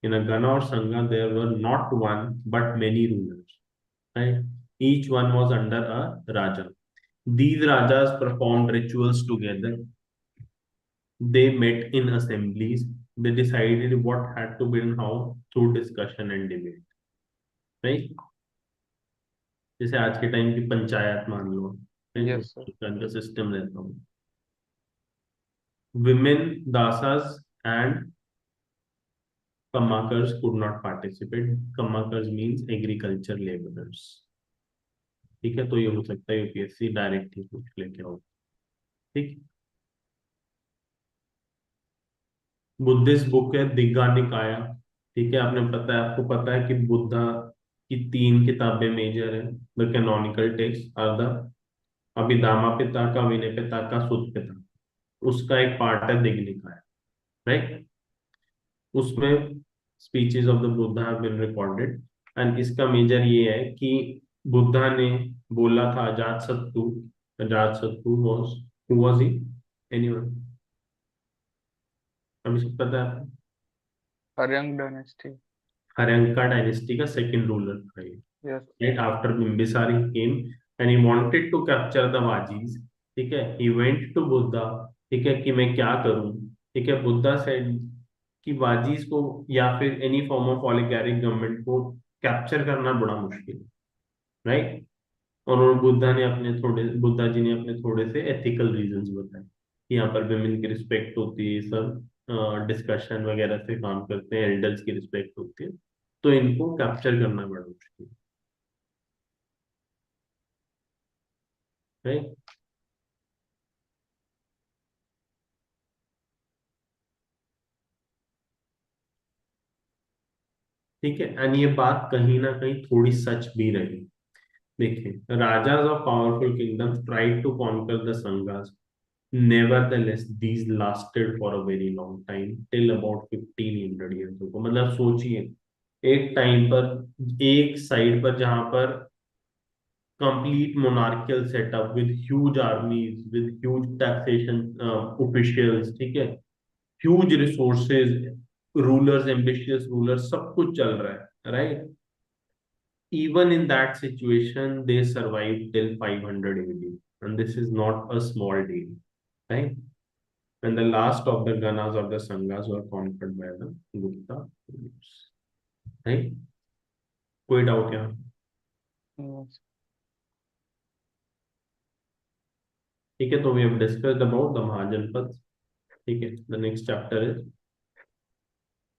In a Gana or Sangha, there were not one but many rulers, right? Each one was under a Raja. These Rajas performed rituals together. They met in assemblies. They decided what had to be done how through discussion and debate, right? जैसे आज के time की पंचायत मान लो, right? Yes उस sir. तरह का system रहता हूँ। Women, dasas, and kammakars could not participate. Kammakars means agriculture laborers। ठीक है, तो ये हो सकता है यूपीएससी डायरेक्ट ही पूछ लेके आओ, ठीक। बुद्धिस्ट बुक है दिग्गा निकाया, ठीक है, आपने पता है, आपको पता है कि बुद्धा की 3 किताबें मेजर है। The canonical text are the Abhidhamma Pitaka, Vinaya Pitaka, Sutta Pitaka. उसका एक पार्ट है दिग्निकाय, राइट। उसमें speeches of the Buddha have been recorded, and इसका मेजर ये है कि बुद्धा ने बोला था अजात शत्रु, अजात शत्रु वाज ही, एनीवन, अभी सब पता है आपको? हर्यंग डायनेस्टी। हर्यंका डायनेस्टी का सेकंड रूलर था ये, yes. right after Bimbisara he came and he wanted to capture the Vajis, ठीक है, he went to Buddha, ठीक है, कि मैं क्या करूं, ठीक है, बुद्धा said कि वाजीज को या फिर एनी फॉर्म ऑफ ओलिगारिक गवर्नमेंट को कैप्चर करना बड़ा मुश्किल है, राइट। और बुद्धा जी ने अपने थोड़े से एथिकल रीजंस बताए कि यहाँ पर विमेन की रिस्पेक्ट होती है, सब डिस्कशन वगैरह से काम करते हैं, एल्डर्स की रिस्पेक्ट होती है, तो इनको कैप्चर करना बड़ा मुश्किल है, right? ठीक है, एंड ये बात कहीं ना कहीं थोड़ी सच भी रही। देखिए, rajas of powerful kingdoms tried to conquer the sanghas, nevertheless these lasted for a very long time till about 1500 years को। मतलब सोचिए, एक टाइम पर एक साइड पर जहां पर complete monarchial setup with huge आर्मीज, with huge taxation officials, ठीक है, huge resources, rulers, ambitious rulers, सब कुछ चल रहा है, right. Even in that situation, they survived till 500 AD, and this is not a small deal, right? And the last of the Ganas or the Sangas were conquered by the Gupta rulers, right? कोई doubt यहाँ? Yes. ठीक है, तो we have discussed about the Mahajanapads. ठीक है, the next chapter is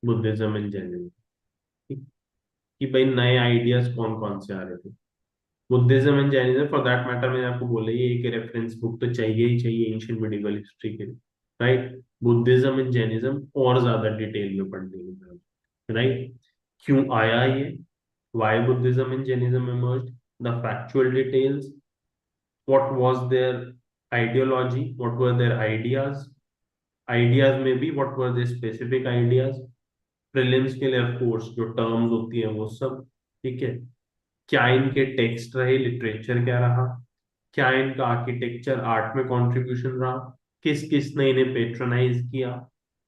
Buddhism and Jainism. ठीक, कि भाई नए आइडियाज कौन कौन से आ रहे थे। Buddhism and Jainism, for that matter, मैंने आपको बोला ये एक रेफरेंस बुक तो चाहिए ही चाहिए एंशियंट मेडिवल हिस्ट्री के लिए, राइट। बुद्धिज्म एंड जैनिज्म और ज्यादा डिटेल में पढ़ने की जरूरत, राइट। क्यों आया ये, why Buddhism and Jainism emerged, the factual details, what was there ideology, what were their ideas, ideas में भी what were there specific ideas, prelims के लिए ऑफ कोर्स जो टर्म्स होती है वो सब, ठीक है। क्या इनके टेक्स्ट रहे, लिटरेचर क्या रहा, क्या इनका आर्किटेक्चर आर्ट में कंट्रीब्यूशन रहा, किस किस ने इन्हें पेट्रोनाइज किया,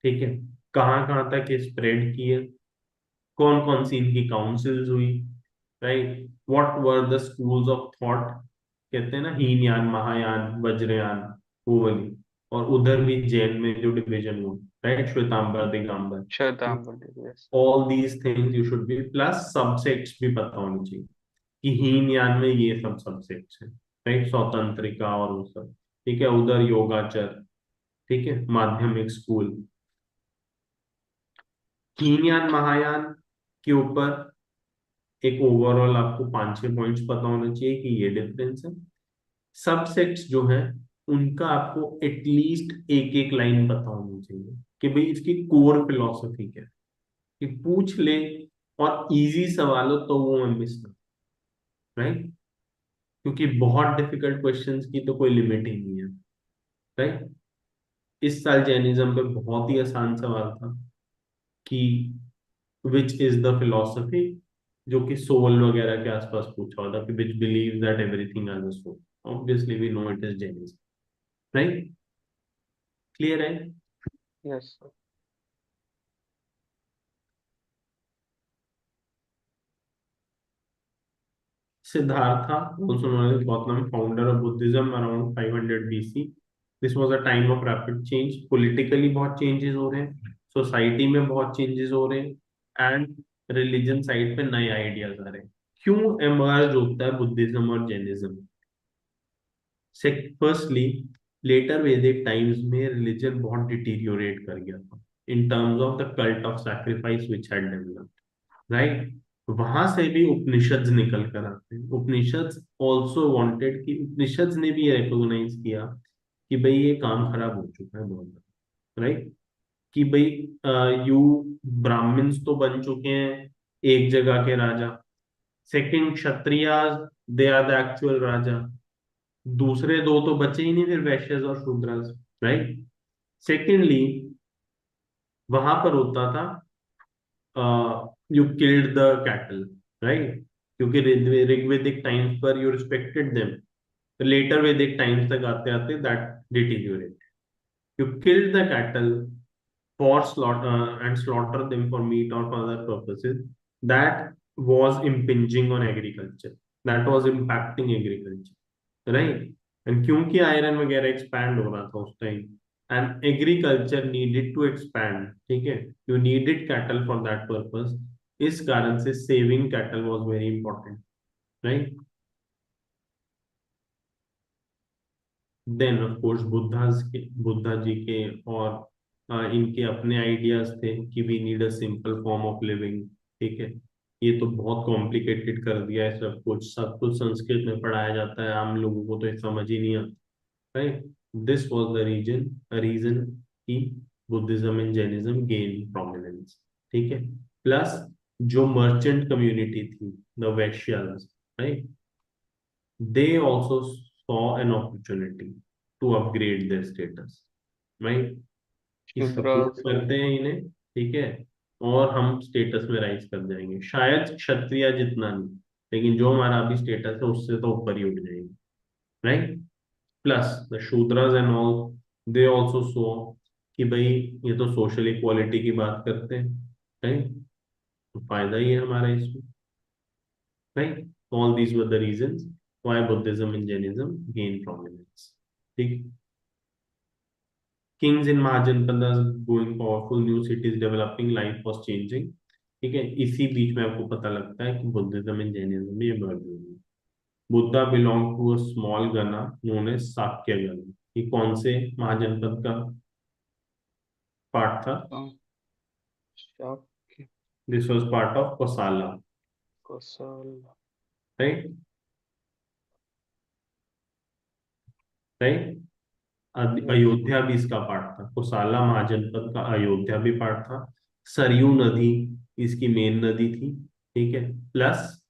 ठीक है, कहाँ कहाँ तक ये स्प्रेड किए, कौन कौन सी इनकी काउंसिल्स हुई, right, what were the schools of thought, कहते हैं ना हीनयान, महायान, वज्रयान, वो वाली, और उधर भी जैन में जो डिवीजन हुआ, right, Shvetambar, Digambar, Shvetambar. Yes. All these things you should be, plus subsects भी पता होनी चाहिए कि हीनयान में ये सब सबसेक्ट्स हैं, राइट, स्वतंत्रिका और वो सब, ठीक है, उधर योगाचर, ठीक है, माध्यमिक स्कूल। हीनयान महायान के ऊपर एक ओवरऑल आपको 5-6 पॉइंट्स पता होना चाहिए कि ये डिफरेंस है। सबसेक्ट्स जो है उनका आपको एटलीस्ट एक एक लाइन पता होनी चाहिए कि भाई इसकी कोर फिलॉसफी क्या है, कि पूछ ले और इजी सवाल हो तो वो मैं मिस ना, राइट, क्योंकि बहुत डिफिकल्ट क्वेश्चंस की तो कोई लिमिट ही नहीं है, राइट। इस साल जैनिज्म पे बहुत ही आसान सवाल था कि विच इज द फिलोसफी, जो कि सोल वगैरह के आसपास पूछा होता कि which believe that everything has a soul, obviously we know it is Jainism, right, clear है। Yes. Siddhartha, also known as Gautam, founder of Buddhism around 500 BC. This was a time of rapid change. Politically बहुत changes हो रहे हैं, society में बहुत changes हो रहे हैं, एंड रिलीजन साइड पे नए आइडियाज आ रहे हैं। क्यों एमर्ज होता है बुद्धिज्म और Jainism? Firstly, letter Vedic times में रिलीजन बहुत डिटीरियोरेट कर गया था इन terms of the cult of sacrifice which had developed, right. वहां से भी उपनिषद्स निकल कर आते हैं। उपनिषद्स ऑल्सो वांटेड कि उपनिषद्स ने भी रिकॉग्नाइज किया कि भाई ये काम खराब हो चुका है बहुत, राइट, कि भाई यू ब्राह्मण्स तो बन चुके हैं एक जगह के राजा, second Kshatriyas, they are the actual राजा, दूसरे दो तो बचे ही नहीं फिर, वैश्यस और शूद्रस, राइट। सेकेंडली वहां पर होता था, you killed the cattle, right, क्योंकि ऋग्वेदिक टाइम्स पर you respected them, letter Vedic times तक आते आते that deteriorate, you killed the cattle for slaughter and slaughter them for meat or for other purposes, that was impinging on agriculture, that was impacting agriculture, right? And क्योंकि iron वगैरह expand हो रहा था उस time, and agriculture needed to expand, ठीक है, you needed cattle for that purpose, इस कारण से saving cattle was very important, right? Then of course Buddha ji के और इनके अपने आइडियाज थे कि we need a simple form of living, ठीक है, ये तो बहुत कॉम्प्लिकेटेड कर दिया है, सब कुछ संस्कृत में पढ़ाया जाता है, आम लोगों को तो ये समझ ही नहीं आता, right? This was the reason कि Buddhism and Jainism gain prominence, ठीक है। प्लस जो मर्चेंट कम्युनिटी थी, the Vaishyas, right, they also saw an opportunity to upgrade their status, right? कि सपोर्ट शूद्रास। करते हैं इन्हें, ठीक है, और हम स्टेटस में राइज कर जाएंगे, शायद क्षत्रिय जितना नहीं, लेकिन जो हमारा अभी स्टेटस है उससे तो ऊपर ही उठ जाएंगे, right? Plus the Shudras and all, they also so कि भाई ये तो सोशल इक्वालिटी की बात करते हैं, राइट, तो फायदा ही है हमारा इसमें, right? All these were the reasons why Buddhism and Jainism gained prominence. ठीक, kings in Mahajanpadas going powerful, new cities developing, life was changing. ठीक है, इसी बीच में आपको पता लगता है कि बुद्धिज्म एंड जैनिज्म में इमर्ज हुई। Buddha belong to a small gana known as Sakya gana. ये कौन से महाजनपद का पार्ट था? Shakya. This was part of Kosala, Kaushal. Right, right. Yes. Ayodhya भी इसका पार्ट था, कोसाला महाजनपद का अयोध्या भी पार्ट था। सरयू नदी इसकी मेन नदी थी, ठीक है। Plus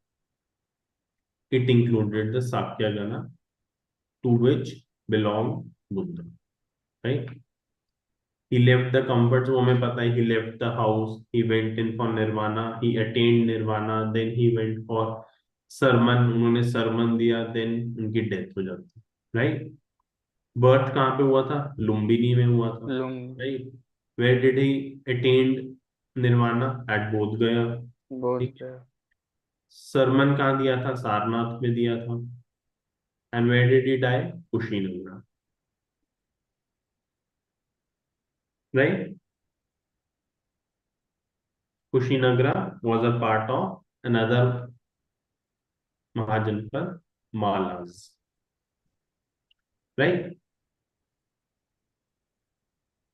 it included the Shakyagana to which belong Buddha, right. He left the comforts, वो हमें पता है, he left the house, he went in for nirvana, he attend nirvana, then he went for sermon, उन्होंने सरमन दिया, देन उनकी डेथ हो जाती, राइट। बर्थ कहाँ पे हुआ था? लुम्बिनी में हुआ था, लुम्ब। Right. Where did he attend nirvana? At Bodh Gaya, बोध ठीक। गया। सरमन कहाँ दिया था? सारनाथ में दिया था। And where did he die? Kushinagar, right. Kushinagar was a part of another mahajanapada, Mallas, right.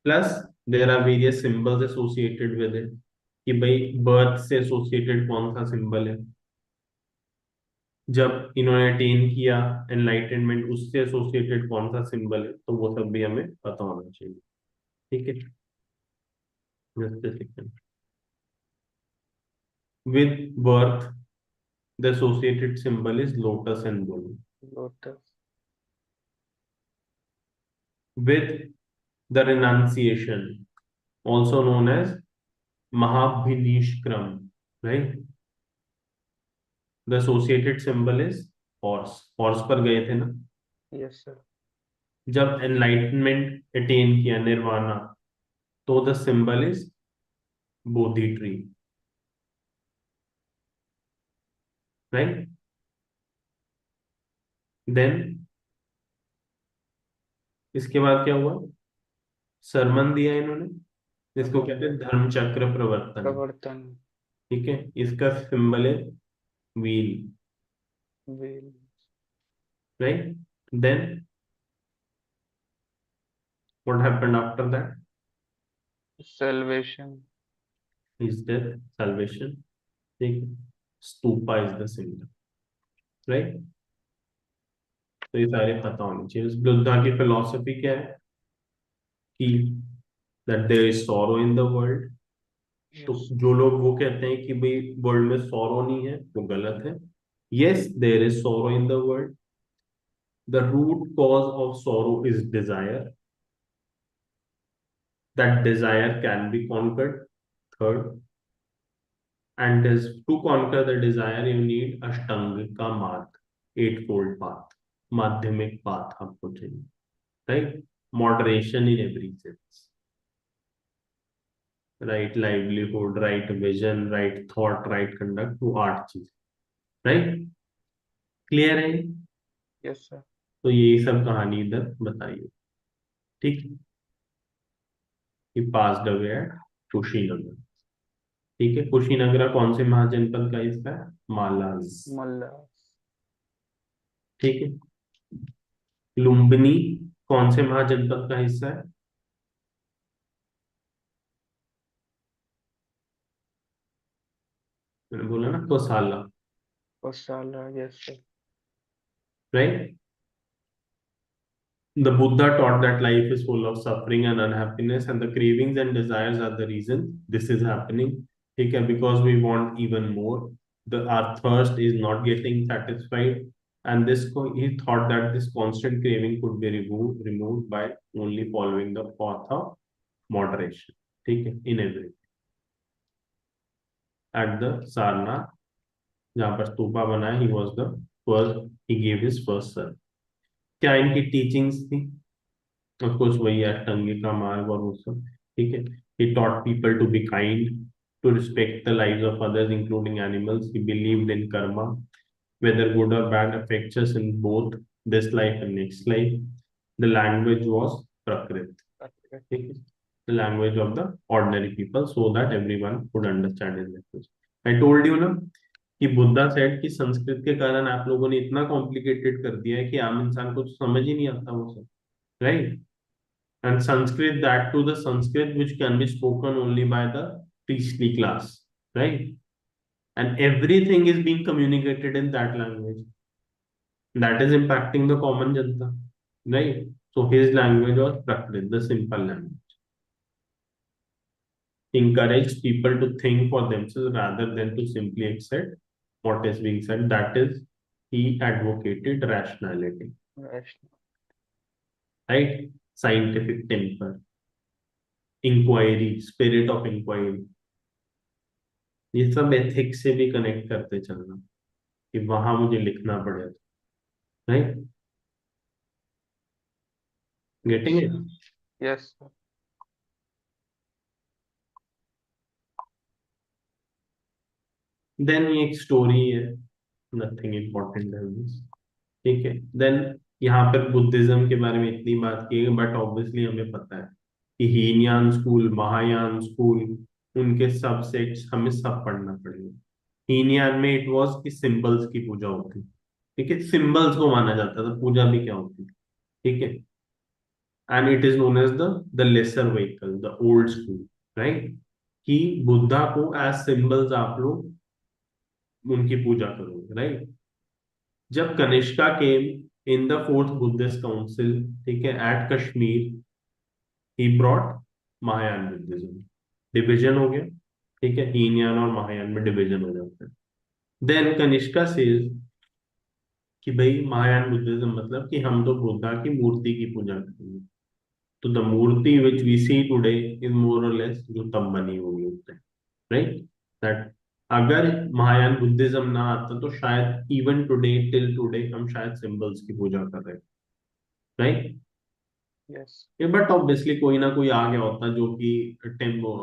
Plus there are various symbols associated with it, कि भाई बर्थ से एसोसिएटेड कौन सा सिंबल है, जब इन्होंने अटेन किया एनलाइटनमेंट उससे एसोसिएटेड कौन सा सिंबल है, तो वो सब भी हमें पता होना चाहिए, ठीक है। Just a second. With birth the associated symbol is lotus and bull. Lotus. With the renunciation, also known as Mahabhinishkram, right, the associated symbol is horse, horse पर गए थे ना, यस सर। जब एनलाइटनमेंट अटेन किया, निर्वाणा, तो the symbol is bodhi tree, right. Then इसके बाद क्या हुआ? सरमन दिया इन्होंने, इसको सरमन कहते दिया। हैं धर्म चक्र प्रवर्तन, प्रवर्तन। ठीक है। इसका सिंबल है wheel, wheel. Right. Then what happened after that? Salvation. Is death, salvation, ठीक है। Stupa is the symbol, right. तो ये सारे पता होने चाहिए। इस बुद्धा की फिलोसफी क्या है कि that there is sorrow in the world. तो यस। जो लोग वो कहते हैं कि भाई वर्ल्ड में सॉरो नहीं है, वो गलत है। Yes, there is sorrow in the world, the root cause of sorrow is desire, that desire can be conquered. Third, and is to conquer the desire you need ashtangika marg, eightfold path, madhyamik path आपको चाहिए, right? Moderation in every sense, right livelihood, right vision, right thought, right conduct, to आठ चीज, right? Clear है? Yes sir. तो यही सब कहानी इधर बताइए, ठीक? ही पास्ड अवे एट कुशीनगर। ठीक है, कुशीनगर कौन से महाजनपद का हिस्सा है? मालाज। मल्ल। ठीक है। लुम्बिनी कौन से महाजनपद का हिस्सा है? मैंने बोला ना, Kosala, Kosala, yes sir. Right? The Buddha taught that life is full of suffering and unhappiness, and the cravings and desires are the reason this is happening. Okay, because we want even more. Our thirst is not getting satisfied, and he thought that this constant craving could be removed by only following the path of moderation. Okay, in everything. At the Sarnath, जहाँ पर स्तूपा बना है, he was the first. He gave his first sermon. क्या इनकी teachings थी? Of course वही अष्टांगी का मार्ग और वो सब। ठीक है। he taught people to be kind, to respect the lives of others including animals. He believed in karma, whether good or bad affects us in both this life and next life. The language was prakrit, ठीक है, the language of the ordinary people, so that everyone could understand his language. I told you ना कि Buddha said कि संस्कृत के कारण आप लोगों ने इतना कॉम्प्लिकेटेड कर दिया है कि आम इंसान को तो समझ ही नहीं आता वो सब, right? And Sanskrit, that to the Sanskrit which can be spoken only by the priestly class, right? And everything is being communicated in that language. That is impacting the common janta, right? So his language was Prakrit, the simple language. Encouraged people to think for themselves rather than to simply accept what is being said. That is, he advocated rationality, right? Scientific temper, inquiry, spirit of inquiry. ये सब ethics से भी connect करते चलना कि वहां मुझे लिखना पड़े, right? Getting it? Yes. Then ये एक स्टोरी है, नथिंग इम्पोर्टेंट है this, ठीक है। देन यहाँ पर बुद्धिज्म के बारे में इतनी बात की है, बट ऑब्वियसली हमें पता है कि हीनयान स्कूल, महायान स्कूल, उनके सब सेक्ट्स हमें सब पढ़ना पड़ेगा। हीनयान में इट वाज कि सिंबल्स की पूजा होती, ठीक है, सिंबल्स को माना जाता था, पूजा भी क्या होती, ठीक है। And it is known as the lesser vehicle, the old school, right? कि बुद्धा को एज सिंबल्स आप लोग उनकी पूजा करोगे, राइट? जब Kanishka came in the fourth Buddhist council, ठीक है, at Kashmir, he brought Mahayana Buddhism, division हो गया, ठीक है, हीनयान और महायान में डिवीजन हो जाता है। देन कनिष्का सेज कि भाई महायान बुद्धिज्म मतलब कि हम तो बुद्धा की मूर्ति की पूजा करेंगे। तो the murti which we see today is more or less जो तब बनी होगी उस टाइम, राइट? दैट अगर महायान बुद्धिज्म ना आता तो शायद इवन टुडे, टिल टुडे, हम शायद सिंबल्स की पूजा कर रहे हैं, राइट? यस। बट ऑब्वियसली कोई ना कोई आ गया होता जो कि टेम्पो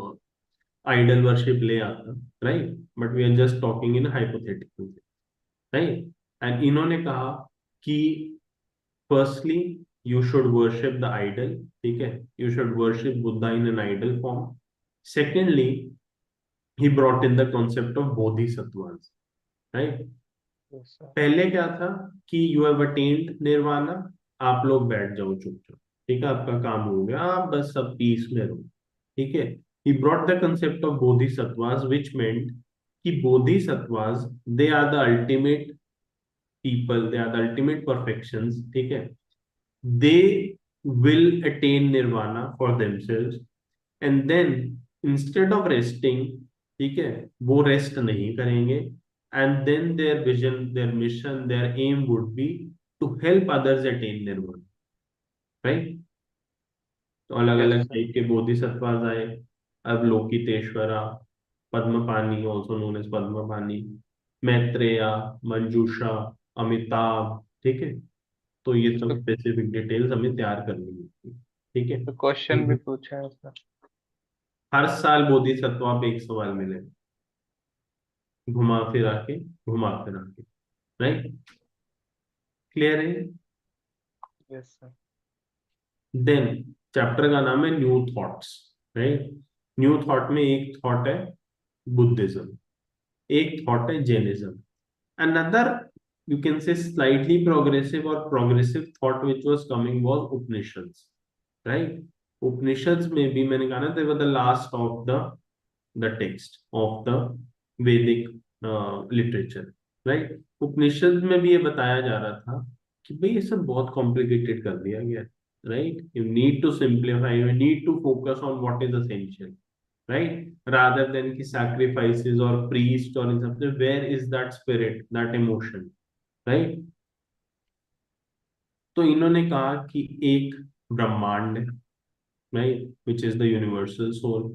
आइडल वर्शिप ले आता, right? But we are just talking in hypothetical, right? And इन्होंने कहा कि firstly you should worship the idol, ठीक है, you should worship Buddha in an idol form. Secondly, he brought in the concept of bodhisattvas, right? Yes sir. पहले क्या था कि you have attained nirvana, आप लोग बैठ जाओ चुपचाप, ठीक है, आपका काम हो गया, आप बस सब पीस में रहो, ठीक है। he brought the concept of bodhisattvas, which meant कि bodhisattvas, they are the ultimate people, they are the ultimate perfections, ठीक है। they will attain nirvana for themselves, and then instead of resting, ठीक है, वो रेस्ट नहीं करेंगे, and then their vision, their mission, their aim would be to help others attain nirvana, right? तो अलग yes अलग सर। टाइप के बोधिसत्वास आए। अब Lokiteshvara, Padmapani also known as Padmapani, Maitreya, Manjusha, Amitabha, ठीक है। तो ये सब तो, स्पेसिफिक डिटेल्स हमें तैयार करनी होती है, ठीक है। तो क्वेश्चन भी पूछा है सर। हर साल बोधिसत्व पे एक सवाल मिले, घुमा फिरा के, राइट, क्लियर है। Yes sir. देन चैप्टर का नाम है new thoughts, right. New thought में एक थॉट है बुद्धिज्म, एक थॉट है Jainism, another you can say slightly progressive or progressive thought which was coming was Upanishads, right? Upanishads में भी मैंने कहा ना, they were the last of the text of the Vedic literature, right? उपनिषद में भी ये बताया जा रहा था कि भाई ये सब बहुत कॉम्प्लिकेटेड कर दिया गया, right. You need to simplify, you need to focus on what is essential, right, rather than ki sacrifices or priest or in something, where is that spirit, that emotion, right। तो इन्होंने कहा कि एक ब्रह्मांड है, right, which is the universal soul,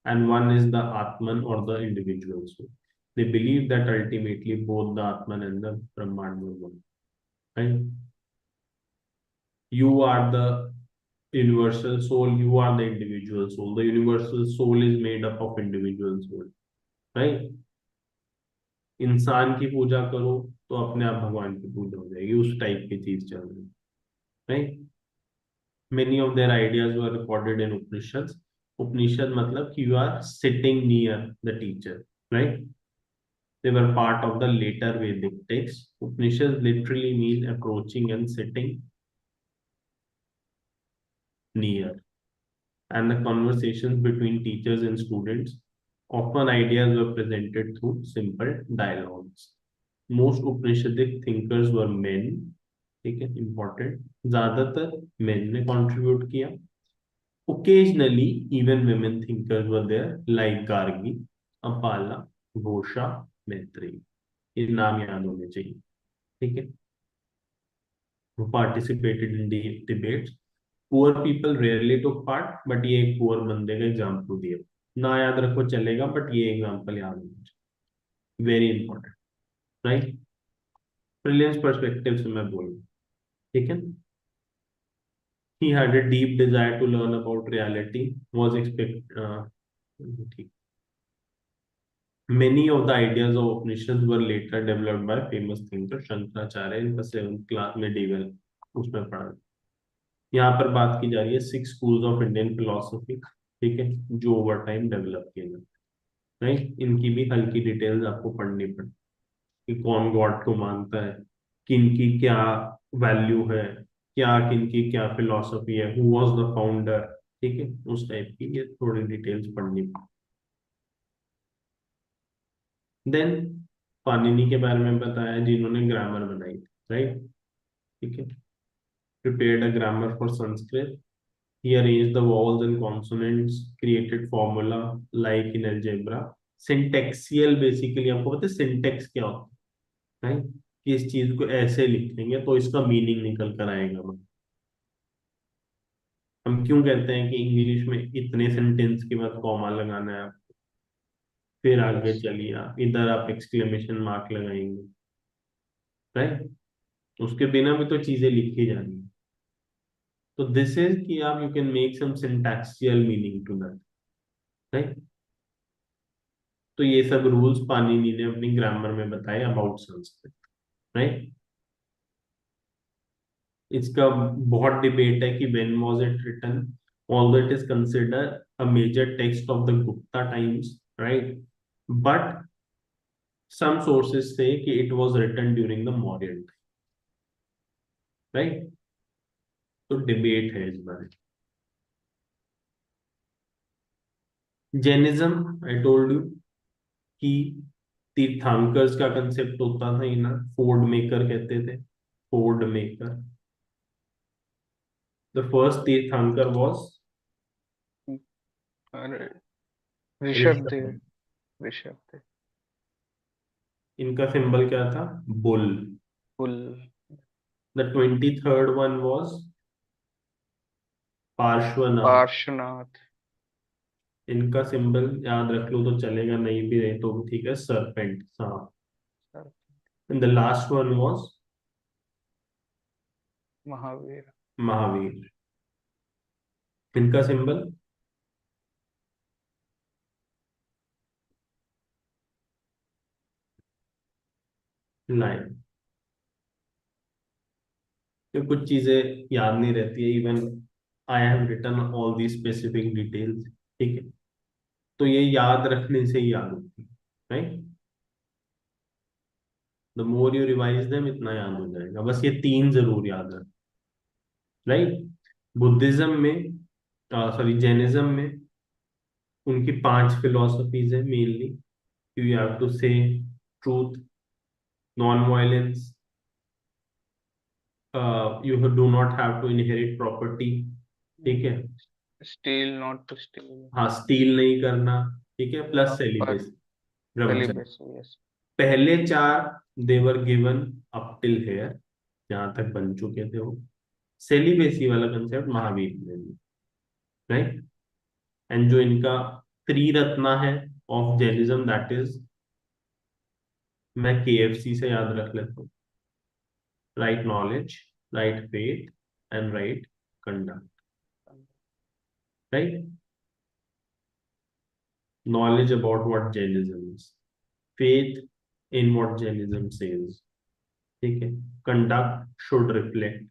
and one is the atman or the individual soul। they believe that ultimately both the atman and the brahman were one, right। you are the universal soul, you are the individual soul, the universal soul is made up of individual soul, right। इंसान की पूजा करो तो अपने आप भगवान की पूजा हो जाएगी, उस टाइप की चीज चल रही है, right. Many of their ideas were recorded in Upanishad. Upanishad मतलब कि you are sitting near the teacher, right. they were part of the later Vedic text। Upanishads literally mean approaching and sitting near, and the conversations between teachers and students, often ideas were presented through simple dialogues। most Upanishadic thinkers were men, ठीक है, important, ज्यादातर main ने contribute किया। Occasionally even women thinkers were there like Gargi, Apala, Ghosha, Maitri, ये नाम याद होने चाहिए, ठीक है। who participated in the debates। poor people rarely took part, but ये एक पुअर बंदे का एग्जाम्पल दिया, ना याद रखो चलेगा, बट ये एग्जाम्पल याद होना चाहिए, very important, right. Brilliance perspective से मैं बोलूँ, ठीक है। He had a deep desire to learn about reality, was many of the ideas of Upanishads were later developed by famous thinker Shankaracharya, इनका 7th क्लास में डिवेल उसमें पढ़ा। यहाँ पर बात की जा रही है 6 schools ऑफ इंडियन फिलोसफी, ठीक है, जो ओवर टाइम डेवलप किए गए, राइट। इनकी भी हल्की डिटेल्स आपको पढ़नी पड़े कि कौन गॉड को मानता है, किनकी क्या वैल्यू है, क्या किनकी क्या फिलॉसफी है, हु वाज द फाउंडर, ठीक है, उस टाइप की ये थोड़ी डिटेल्स पढ़नी। देन पाणिनि के बारे में बताया, जिन्होंने ग्रामर बनाई, राइट, ठीक है। Prepared a grammar for Sanskrit. He arranged the vowels and consonants, created formula like in algebra। Syntaxial basically आपको पता है सिंटेक्स क्या होता है, right? कि इस चीज को ऐसे लिखेंगे तो इसका मीनिंग निकल कर आएगा। हम क्यों कहते हैं कि इंग्लिश में इतने सेंटेंस के बाद कॉमा लगाना है, फिर आगे यस। चलिए आप इधर आप एक्सक्लेमेशन मार्क लगाएंगे, राइट। उसके बिना भी तो चीजें लिखी जा रही है। तो दिस इज कि आप you can make some syntaxial meaning to that, right. तो ये सब रूल्स पाणिनि ने अपनी ग्रामर में बताए अबाउट संस्कृत, राइट। इसका बहुत डिबेट है कि when was it written, although it is consider a major text of the Gupta times, right, but some sources say कि it was written during the Mauryan time, right। तो debate है इस बारे। Jainism I told you कि तीर्थंकर्स का concept होता था, इन्हें फोर्ड मेकर कहते थे, फोर्ड मेकर। द फर्स्ट तीर्थंकर वाज अरे, ऋषभ देव। ऋषभ। ऋषभ देव। इनका सिंबल क्या था, bull. Full. The 23rd one was Parshvanath. Parshvanath. इनका सिंबल याद रख लो तो चलेगा, नहीं भी रहे तो भी ठीक है, सरपेंट, सांप। Sir, and the last one was Mahavir. Mahavir. इनका सिंबल लाइन। तो कुछ चीजें याद नहीं रहती है, even I have written all the specific details, ठीक है। तो ये याद रखने से ही याद होती है, right. The more you revise them, इतना याद हो जाएगा, बस ये तीन जरूर याद है, राइट। बुद्धिज्म में, सॉरी जैनिज्म में उनकी पांच फिलोसफीज है mainly. You have to say truth, non violence, you do not have to inherit property, ठीक है। Steal not to steal. हाँ, स्टील नहीं करना, ठीक है, प्लस पर सेलिबेसी, ब्रह्मचर्य। Celibacy, yes. पहले चार they were given up till here, जहां तक बन चुके थे वो। सेलिबेसी वाला कंसेप्ट महावीर ने, राइट। एंड जो इनका त्रिरत्ना है ऑफ जैनिज्म, दैट इज, मैं केएफसी से याद रख लेता हूँ, right knowledge, right faith and right conduct, right. Knowledge about what Jainism is, faith in what Jainism says, ठीक है। Conduct should reflect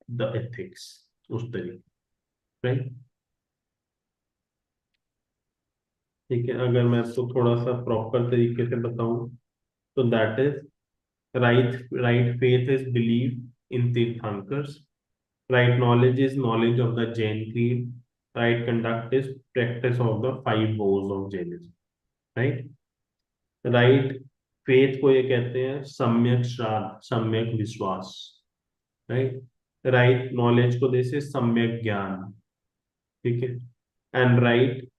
the ethics, उस तरीके, राइट। ठीक है, अगर मैं आपको थोड़ा सा प्रॉपर तरीके से बताऊं, तो that is, right faith is believe in Tirthankars, right knowledge is knowledge of the Jain creed, right conduct is practice of the five vows of Jainism, right. Right faith को ये कहते हैं सम्यक श्राद्ध, सम्यक विश्वास, राइट। राइट नॉलेज को जैसे सम्यक ज्ञान, ठीक है। एंड राइट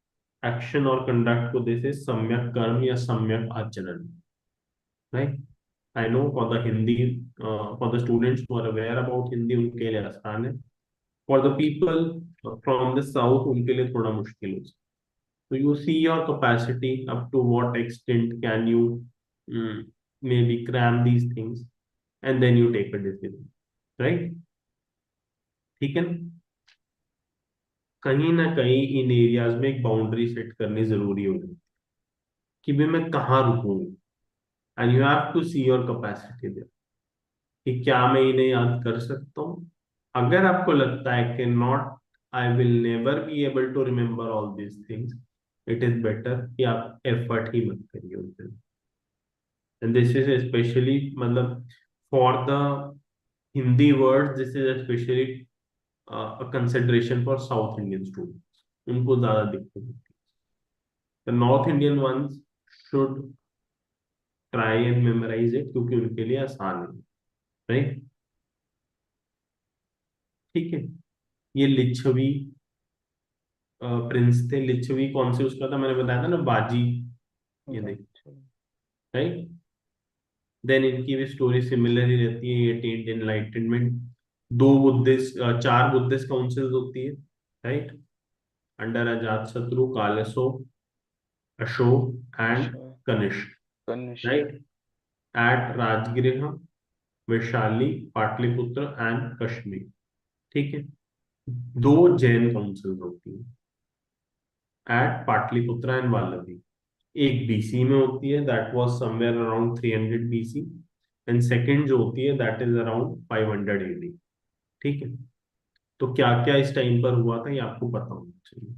एक्शन और कंडक्ट को जैसे सम्यक कर्म या सम्यक आचरण, right. I know for the Hindi, for the students who are aware about Hindi, उनके लिए आसान है। For the people from the south, उनके लिए थोड़ा मुश्किल हो सकता है। तो you see your capacity up to what extent can you maybe cram these things, and then you take a decision, right। ठीक है ना? कहीं ना कहीं इन एरियाज में एक बाउंड्री सेट करनी जरूरी हो जाती है कि भाई मैं कहाँ रुकूंगा, and you have to see your capacity there, कि क्या मैं इन्हें याद कर सकता हूँ। अगर आपको लगता है कि not, I will never be able to remember all these things, it is better कि आप एफर्ट ही मत करिए उनसे। एंड दिस इज स्पेशली, मतलब for the Hindi word, this is specially consideration for south Indian students, उनको ज्यादा दिक्कत होती है। The north Indian ones should try and memorise it, क्योंकि उनके लिए आसान है, राइट। ठीक है। ये लिच्छवी प्रिंस थे। लिच्छवी कौन से उसका था, मैंने बताया था ना, बाजी। ये देख, राइट। देन इनकी भी स्टोरी सिमिलर ही रहती है, 18th एनलाइटनमेंट। दो बुद्धिस्ट, चार बुद्धिस्ट काउंसिल्स होती है, राइट, अंडर अजात शत्रु, कालसो, अशोक एंड अच्छा। Kanishka, Kanishka. Right. At Rajagriha, Vaishali, Pataliputra and Kashmir, ठीक है। दो जैन काउंसिल्स होती है, एट पाटलिपुत्र एंड वालवी। एक बीसी में होती है, that was somewhere around 300 BC, and second जो होती है दैट इज अराउंड 500 एडी, ठीक है। तो क्या क्या इस टाइम पर हुआ था, ये आपको पता होना चाहिए,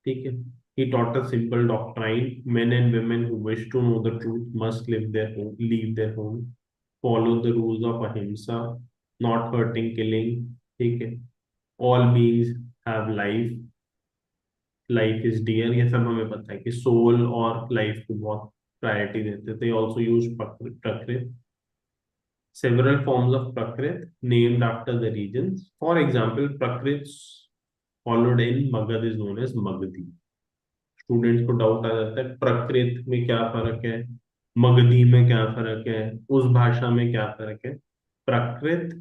ठीक है। He taught a simple doctrine: men and women who wish to know the truth must leave their home, follow the rules of ahimsa, not hurting, killing, ठीक है। All beings have life, life is dear, ये सब हमें पता है कि soul और life को बहुत प्रायोरिटी देते थे। ऑल्सो यूज प्रकृत, several forms of prakrit named after the regions. For example, prakrit followed in Magad is known as Magadi. Students को डाउट आ जाता है प्रकृत में क्या फर्क है, मगधी में क्या फर्क है, उस भाषा में क्या फर्क है। प्रकृत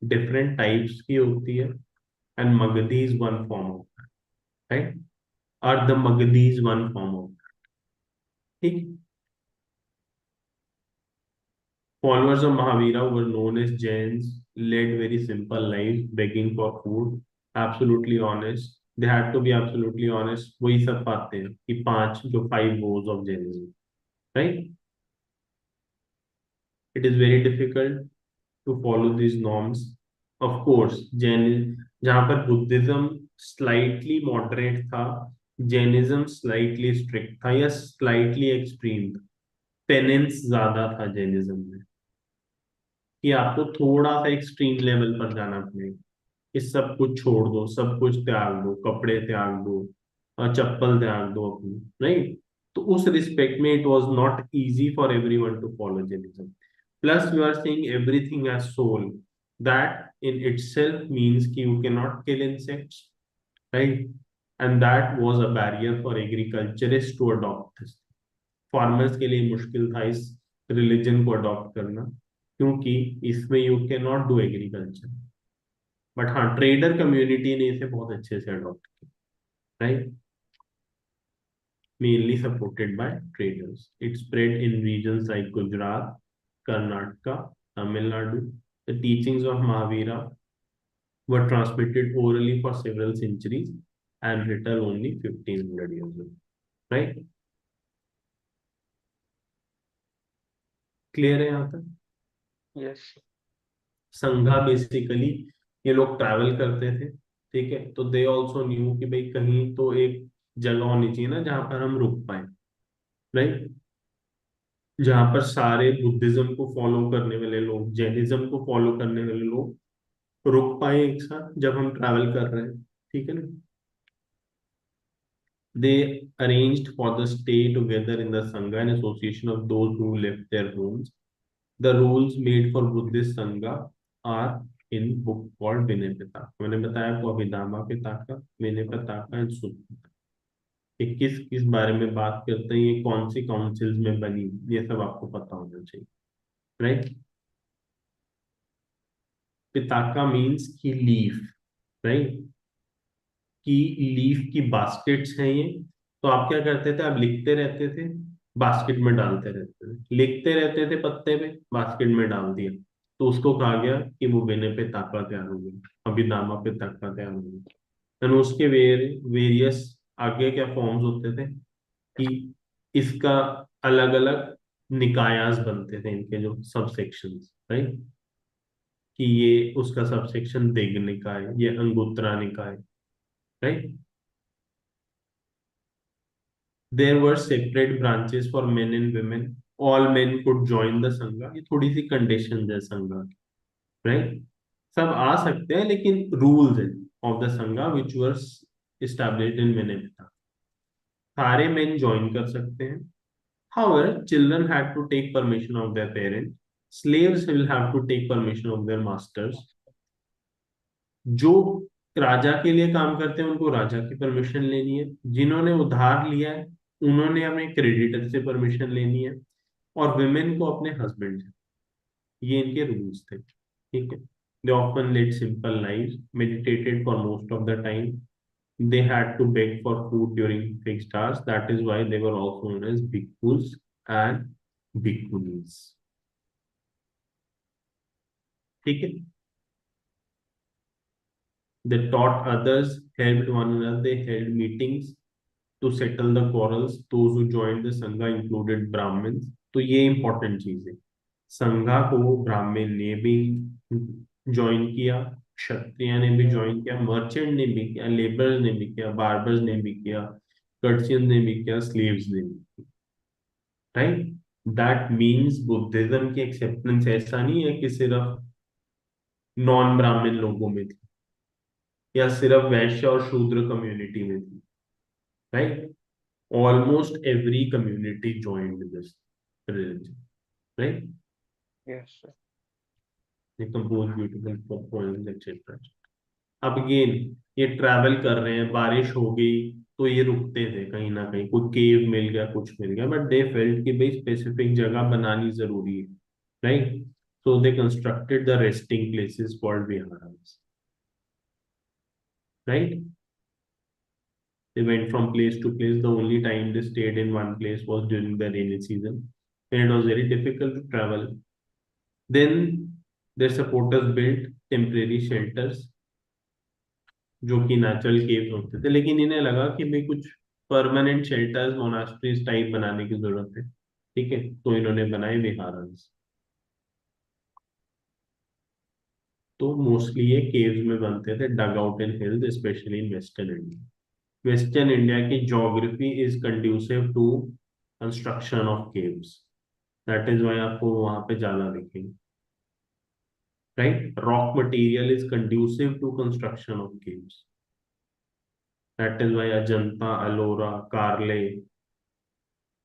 डिफरेंट टाइप्स की होती है, and Magadhi is one form of, right, और the Magadhi is one form of, ठीक। Followers of Mahavira were known as Jains, led very simple lives, begging for food, absolutely honest. They had to be absolutely honest. वही सब पाते हैं कि पांच जो five woes of Jainism, right? It is very difficult to follow these norms. Of course, Jainism जहाँ पर Buddhism slightly moderate था, जैनिज्म slightly strict था या slightly extreme था, पेनेंस ज्यादा था जैनिज्म में, कि आपको थोड़ा सा एक्सट्रीम लेवल पर जाना पड़ेगा, कि सब कुछ छोड़ दो, सब कुछ त्याग दो, कपड़े त्याग दो और चप्पल त्याग दो अपनी, राइट। तो उस रिस्पेक्ट में it was not easy for everyone to follow Jainism. Plus you are saying everything as soul, that in itself means कि you can not kill insects, right, and that was a barrier for agriculturist to adopt this. Farmers के लिए मुश्किल था इस religion को adopt करना, क्योंकि इसमें you can not do agriculture. But हाँ, ट्रेडर कम्युनिटी ने इसे बहुत अच्छे से अडॉप्ट किया, right, mainly supported by traders. It spread in regions like Gujarat, Karnataka, Tamil Nadu. The teachings of Mahavira were transmitted orally for several centuries and written only 1500 years ago, right? Clear है यहाँ तक? यस। संघा बेसिकली ये लोग ट्रैवल करते थे, ठीक है, तो दे ऑल्सो न्यू कि भाई कहीं तो एक जगह होनी चाहिए ना जहां पर हम रुक पाए, राइट, जहां पर सारे बुद्धिज्म को फॉलो करने वाले लोग, जैनिज्म को फॉलो करने वाले लोग रुक पाए एक साथ जब हम ट्रैवल कर रहे हैं, ठीक है ना। They arranged for the stay together in the Sangha in association of those who left their homes. The rules made for Buddhist Sangha are in book called Vinay Pitaka। मैंने बताया आपको अभिधामा पिताका, विनय पिताका एंड सुत्ता। ये किस किस बारे में बात करते हैं, ये कौन सी काउंसिल्स में बनी, ये सब आपको पता होना चाहिए, राइट। पिताका मीन्स की लीफ, राइट, की लीफ की बास्केट्स हैं ये। तो आप क्या करते थे, आप लिखते रहते थे, बास्केट में डालते रहते थे, लिखते रहते थे पत्ते पे, बास्केट में डाल दिया, तो उसको कहा गया कि वो विनय पे ताका तैयार हो गया, अभिनामा पे ताका तैयार हो गया। एंड उसके वेरियस आगे क्या फॉर्म्स होते थे कि इसका अलग अलग निकायास बनते थे, इनके जो सब सेक्शंस, राइट, कि ये उसका सब सेक्शन दिग्ध निकाय, ये अंगुत्रा निकाय, right. There were separate branches for men and women. All men could join the संघा। ये थोड़ी सी कंडीशन है संघा, राइट, सब आ सकते हैं लेकिन रूल्स है ऑफ द संघा विच वर established in Minnesota। सारे मेन ज्वाइन कर सकते हैं। However, children had to take permission of their parents. Slaves will have to take permission of their masters। जो राजा के लिए काम करते हैं उनको राजा की परमिशन लेनी है, जिन्होंने उधार लिया है उन्होंने अपने क्रेडिटर से परमिशन लेनी है, और विमेन को अपने हस्बैंड से। ये इनके रूल्स थे, ठीक है। They often led simple lives, meditated for most of the time. They had to beg for food during fixed hours, that is why they were also known as bhikkhus and bhikkhunis, ठीक है। They taught others, helped one another, they held meetings to settle the quarrels. Those who joined the संघा included Brahmins। तो ये important चीज है, संघा को ब्राह्मण ने भी ज्वाइन किया, क्षत्रिय ने भी ज्वाइन किया, मर्चेंट ने भी किया, लेबर्स ने भी किया, बार्बर्स ने भी किया, कर्टियंस ने भी किया, स्लेव्स ने भी, राइट। दैट मीन्स बुद्धिज्म की एक्सेप्टेंस ऐसा नहीं है कि सिर्फ नॉन ब्राह्मण लोगों में थी या सिर्फ वैश्य और शूद्र कम्युनिटी में थी, right. Almost every community joined this religion, right. Yes sir. ये कंपोज ब्यूटीफुल पॉइंट्स एक्सेट्रा। अब अगेन ये ट्रैवल कर रहे हैं, बारिश हो गई तो ये रुकते थे कहीं ना कहीं, कोई केव मिल गया, कुछ मिल गया, बट दे फेल्ट कि भाई स्पेसिफिक जगह बनानी जरूरी है, right. So they constructed the resting places called viharas, right? They went from place to place. The only time they stayed in one place was during the rainy season, and it was very difficult to travel. Then their supporters built temporary shelters, जो कि natural caves होते थे, लेकिन इन्हें लगा कि भाई कुछ परमानेंट शेल्टर्स मोनास्ट्रीज टाइप बनाने की जरूरत है, ठीक है, तो इन्होंने बनाए विहारस। तो मोस्टली ये केव्स में बनते थे, dug out in hills, specially in western India. Western India की geography is conducive to construction of caves, that is why आपको वहां पे ज्यादा दिखेंगे, right? Rock material is conducive to construction of caves, that is why Ajanta, Ellora, Karle,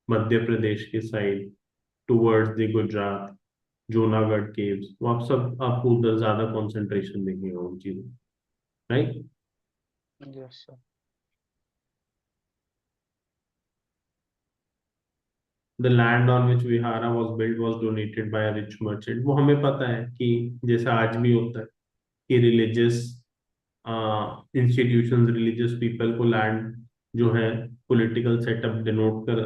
Madhya Pradesh के side towards the Gujarat, Junagadh caves, वो आप सब आपको उधर ज्यादा कंसंट्रेशन दिखेगा उन चीजों, right? Yes sir. The land on which vihara was built was donated by a rich merchant. वो हमें पता है कि जैसा आज भी होता है कि रिलीजियस इंस्टीट्यूशंस, रिलीजियस पीपल को लैंड जो है पॉलिटिकल सेटअप डिनोट कर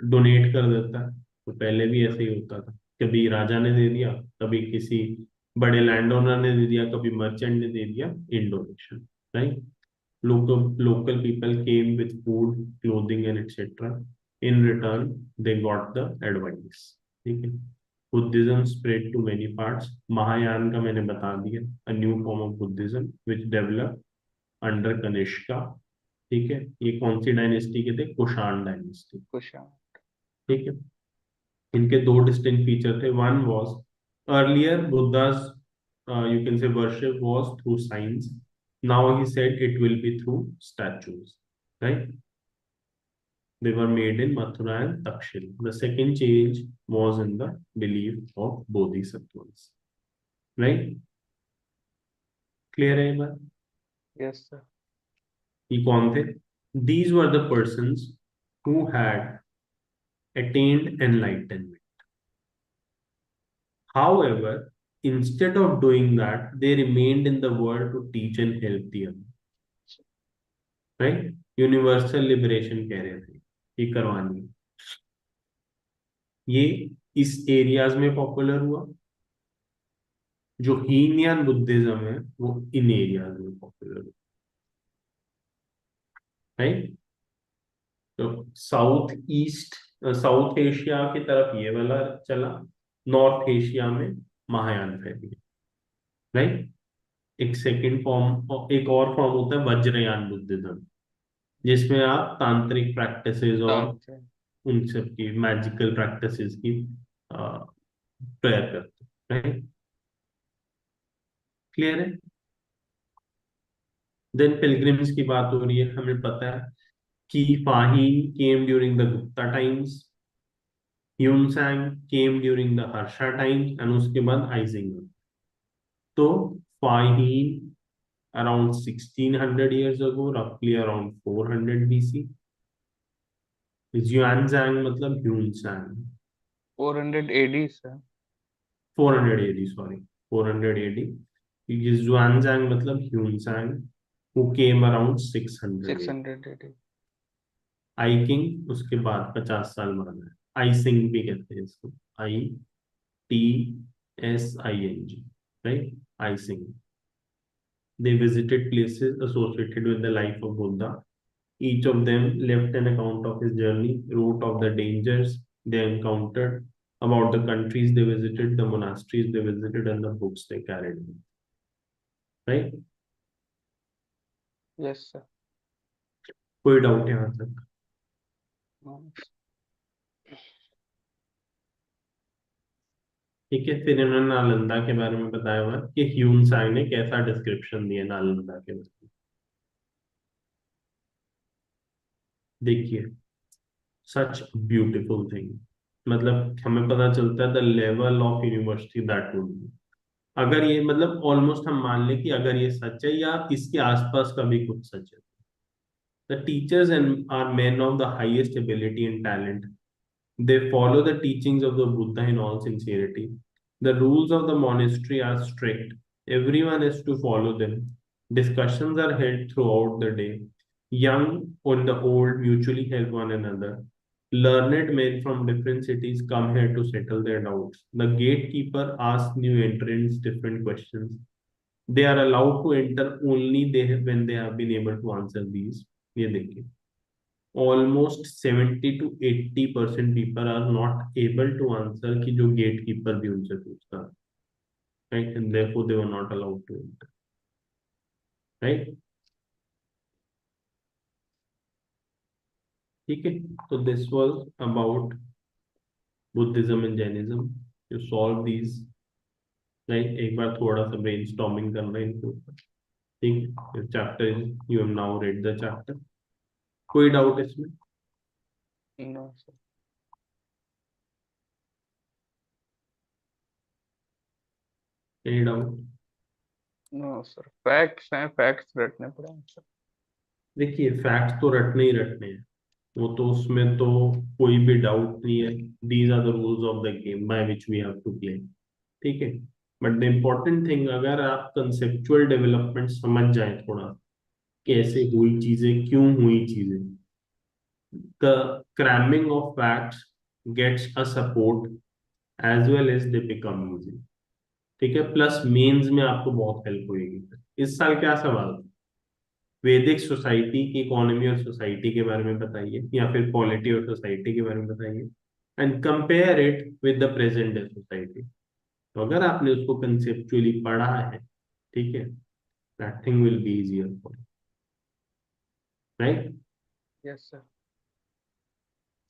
डोनेट कर देता है। तो पहले भी ऐसे ही होता था, कभी राजा ने दे दिया, कभी किसी बड़े लैंड ओनर ने दे दिया, कभी मर्चेंट ने दे दिया in donation, right? Local people came with food, clothing, and etc. In return, they got the advice. ठीक है? Buddhism spread to many parts. Mahayana का मैंने बता दिया, a new form of Buddhism which developed under Kanishka. ठीक है? ये कौन सी डायनेस्टी के थे? कुषाण डायनेस्टी। कुशा। ठीक है? इनके दो डिस्टिंक्ट फीचर थे। One was earlier Buddhas you can say worship was through signs. Now he said it will be through statues, right? They were made in Mathura and Takshil. The second change was in the belief of bodhisattvas, right? Clear है ये बात? Yes sir. ये कौन थे? These were the persons who had attained enlightenment. However, instead of doing that, they remained in the world to teach and help the others. Right? Universal liberation कह रहे थे ये करवानी है। ये इस एरियाज में पॉपुलर हुआ। जो हीनयान बुद्धिज्म है वो इन एरियाज में पॉपुलर हुआ, राइट? तो साउथ ईस्ट, साउथ एशिया की तरफ ये वाला चला, नॉर्थ एशिया में महायान फैल गया, राइट? एक सेकंड फॉर्म, एक और फॉर्म होता है वज्रयान बुद्धिज्म, जिसमें आप तांत्रिक प्रैक्टिसेस और शांति। उन सब की मैजिकल प्रैक्टिसेस की प्रेयर करते हैं, राइट? क्लियर है? देन पिलग्रिम्स की बात हो रही है, हमें पता है कि Fahien came during the Gupta times, Hiuen Tsang came during the Harsha times, and उसके बाद आइजिंग। तो फाहीन around 1600 years ago, roughly around 400 BC. Xuanzang मतलब ह्यूनसैंग, 400 AD sir. 400 AD, sorry, 400 AD। क्योंकि जुआनजांग मतलब ह्यूनसैंग, who came around 600 AD। 600 AD। I king उसके बाद 50 साल बाद है। आई सिंग भी कहते हैं इसको, ITSING, right? I Tsing. They visited places associated with the life of Buddha. Each of them left an account of his journey, wrote of the dangers they encountered, about the countries they visited, the monasteries they visited, and the books they carried with, right? Yes sir. कोई doubt यहाँ तक? ठीक है। फिर इन्होंने नालंदा के बारे में बताया हुआ कि ह्यून सांग ने कैसा डिस्क्रिप्शन दिया नालंदा के बारे में। देखिए, सच ब्यूटीफुल थिंग, मतलब हमें पता चलता है the level of university that would be. अगर ये मतलब ऑलमोस्ट हम मान लें कि अगर ये सच है या इसके आसपास का भी कुछ सच है। The teachers and are men of the highest ability and talent. They follow the teachings of the Buddha in all sincerity. The rules of the monastery are strict. Everyone is to follow them. Discussions are held throughout the day. Young and the old mutually help one another. Learned men from different cities come here to settle their doubts. The gatekeeper asks new entrants different questions. They are allowed to enter only when they have been able to answer these. ये देखिए, almost 70 to 80% people are not able to answer कि जो gate keeper भी उनसे पूछता, right, and therefore they were not allowed to enter, right. ठीक है, तो this was about Buddhism and Jainism. You solve these, right. एक बार थोड़ा सा ब्रेनस्टॉर्मिंग करना है इनके ऊपर। ठीक, chapter you have now read the chapter. कोई डाउट इसमें? No sir. Any doubt? No sir, facts हैं, फैक्ट्स रटने पड़ेंगे सर। देखिए, फैक्ट्स तो रटने ही रटने हैं, वो तो उसमें तो कोई भी डाउट नहीं है। These are the rules of the game by which we have to play. ठीक है, बट द इम्पोर्टेंट थिंग, अगर आप कंसेप्चुअल डेवलपमेंट समझ जाए थोड़ा, कैसे यस। हुई चीजें, क्यों हुई चीजें, the cramming of facts gets a support as well as they become easy. ठीक है, प्लस मेंस में आपको बहुत हेल्प होगी। इस साल क्या सवाल था? वैदिक सोसाइटी की इकोनॉमी और सोसाइटी के बारे में बताइए, या फिर पॉलिटी और सोसाइटी के बारे में बताइए, and compare it with the present day society. तो अगर आपने उसको कंसेप्चुअली पढ़ा है, ठीक है, that thing will be easier for, right. Yes sir.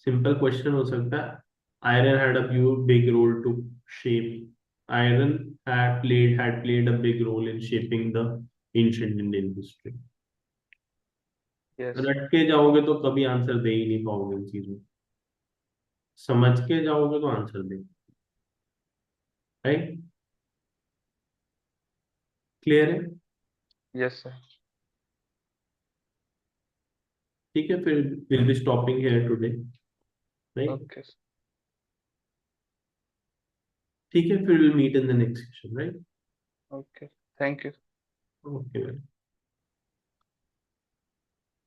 Simple question हो सकता है, iron had a big role to shape, iron had played a big role in shaping the ancient Indian history। Yes. रट के जाओगे तो कभी answer दे ही नहीं पाओगे इन चीजों, समझ के जाओगे तो आंसर दे, राइट। क्लियर है? Yes sir. ठीक है, फिर will be stopping here today, right. Okay. ठीक है, फिर will meet in the next session, right. Okay, thank you. Okay.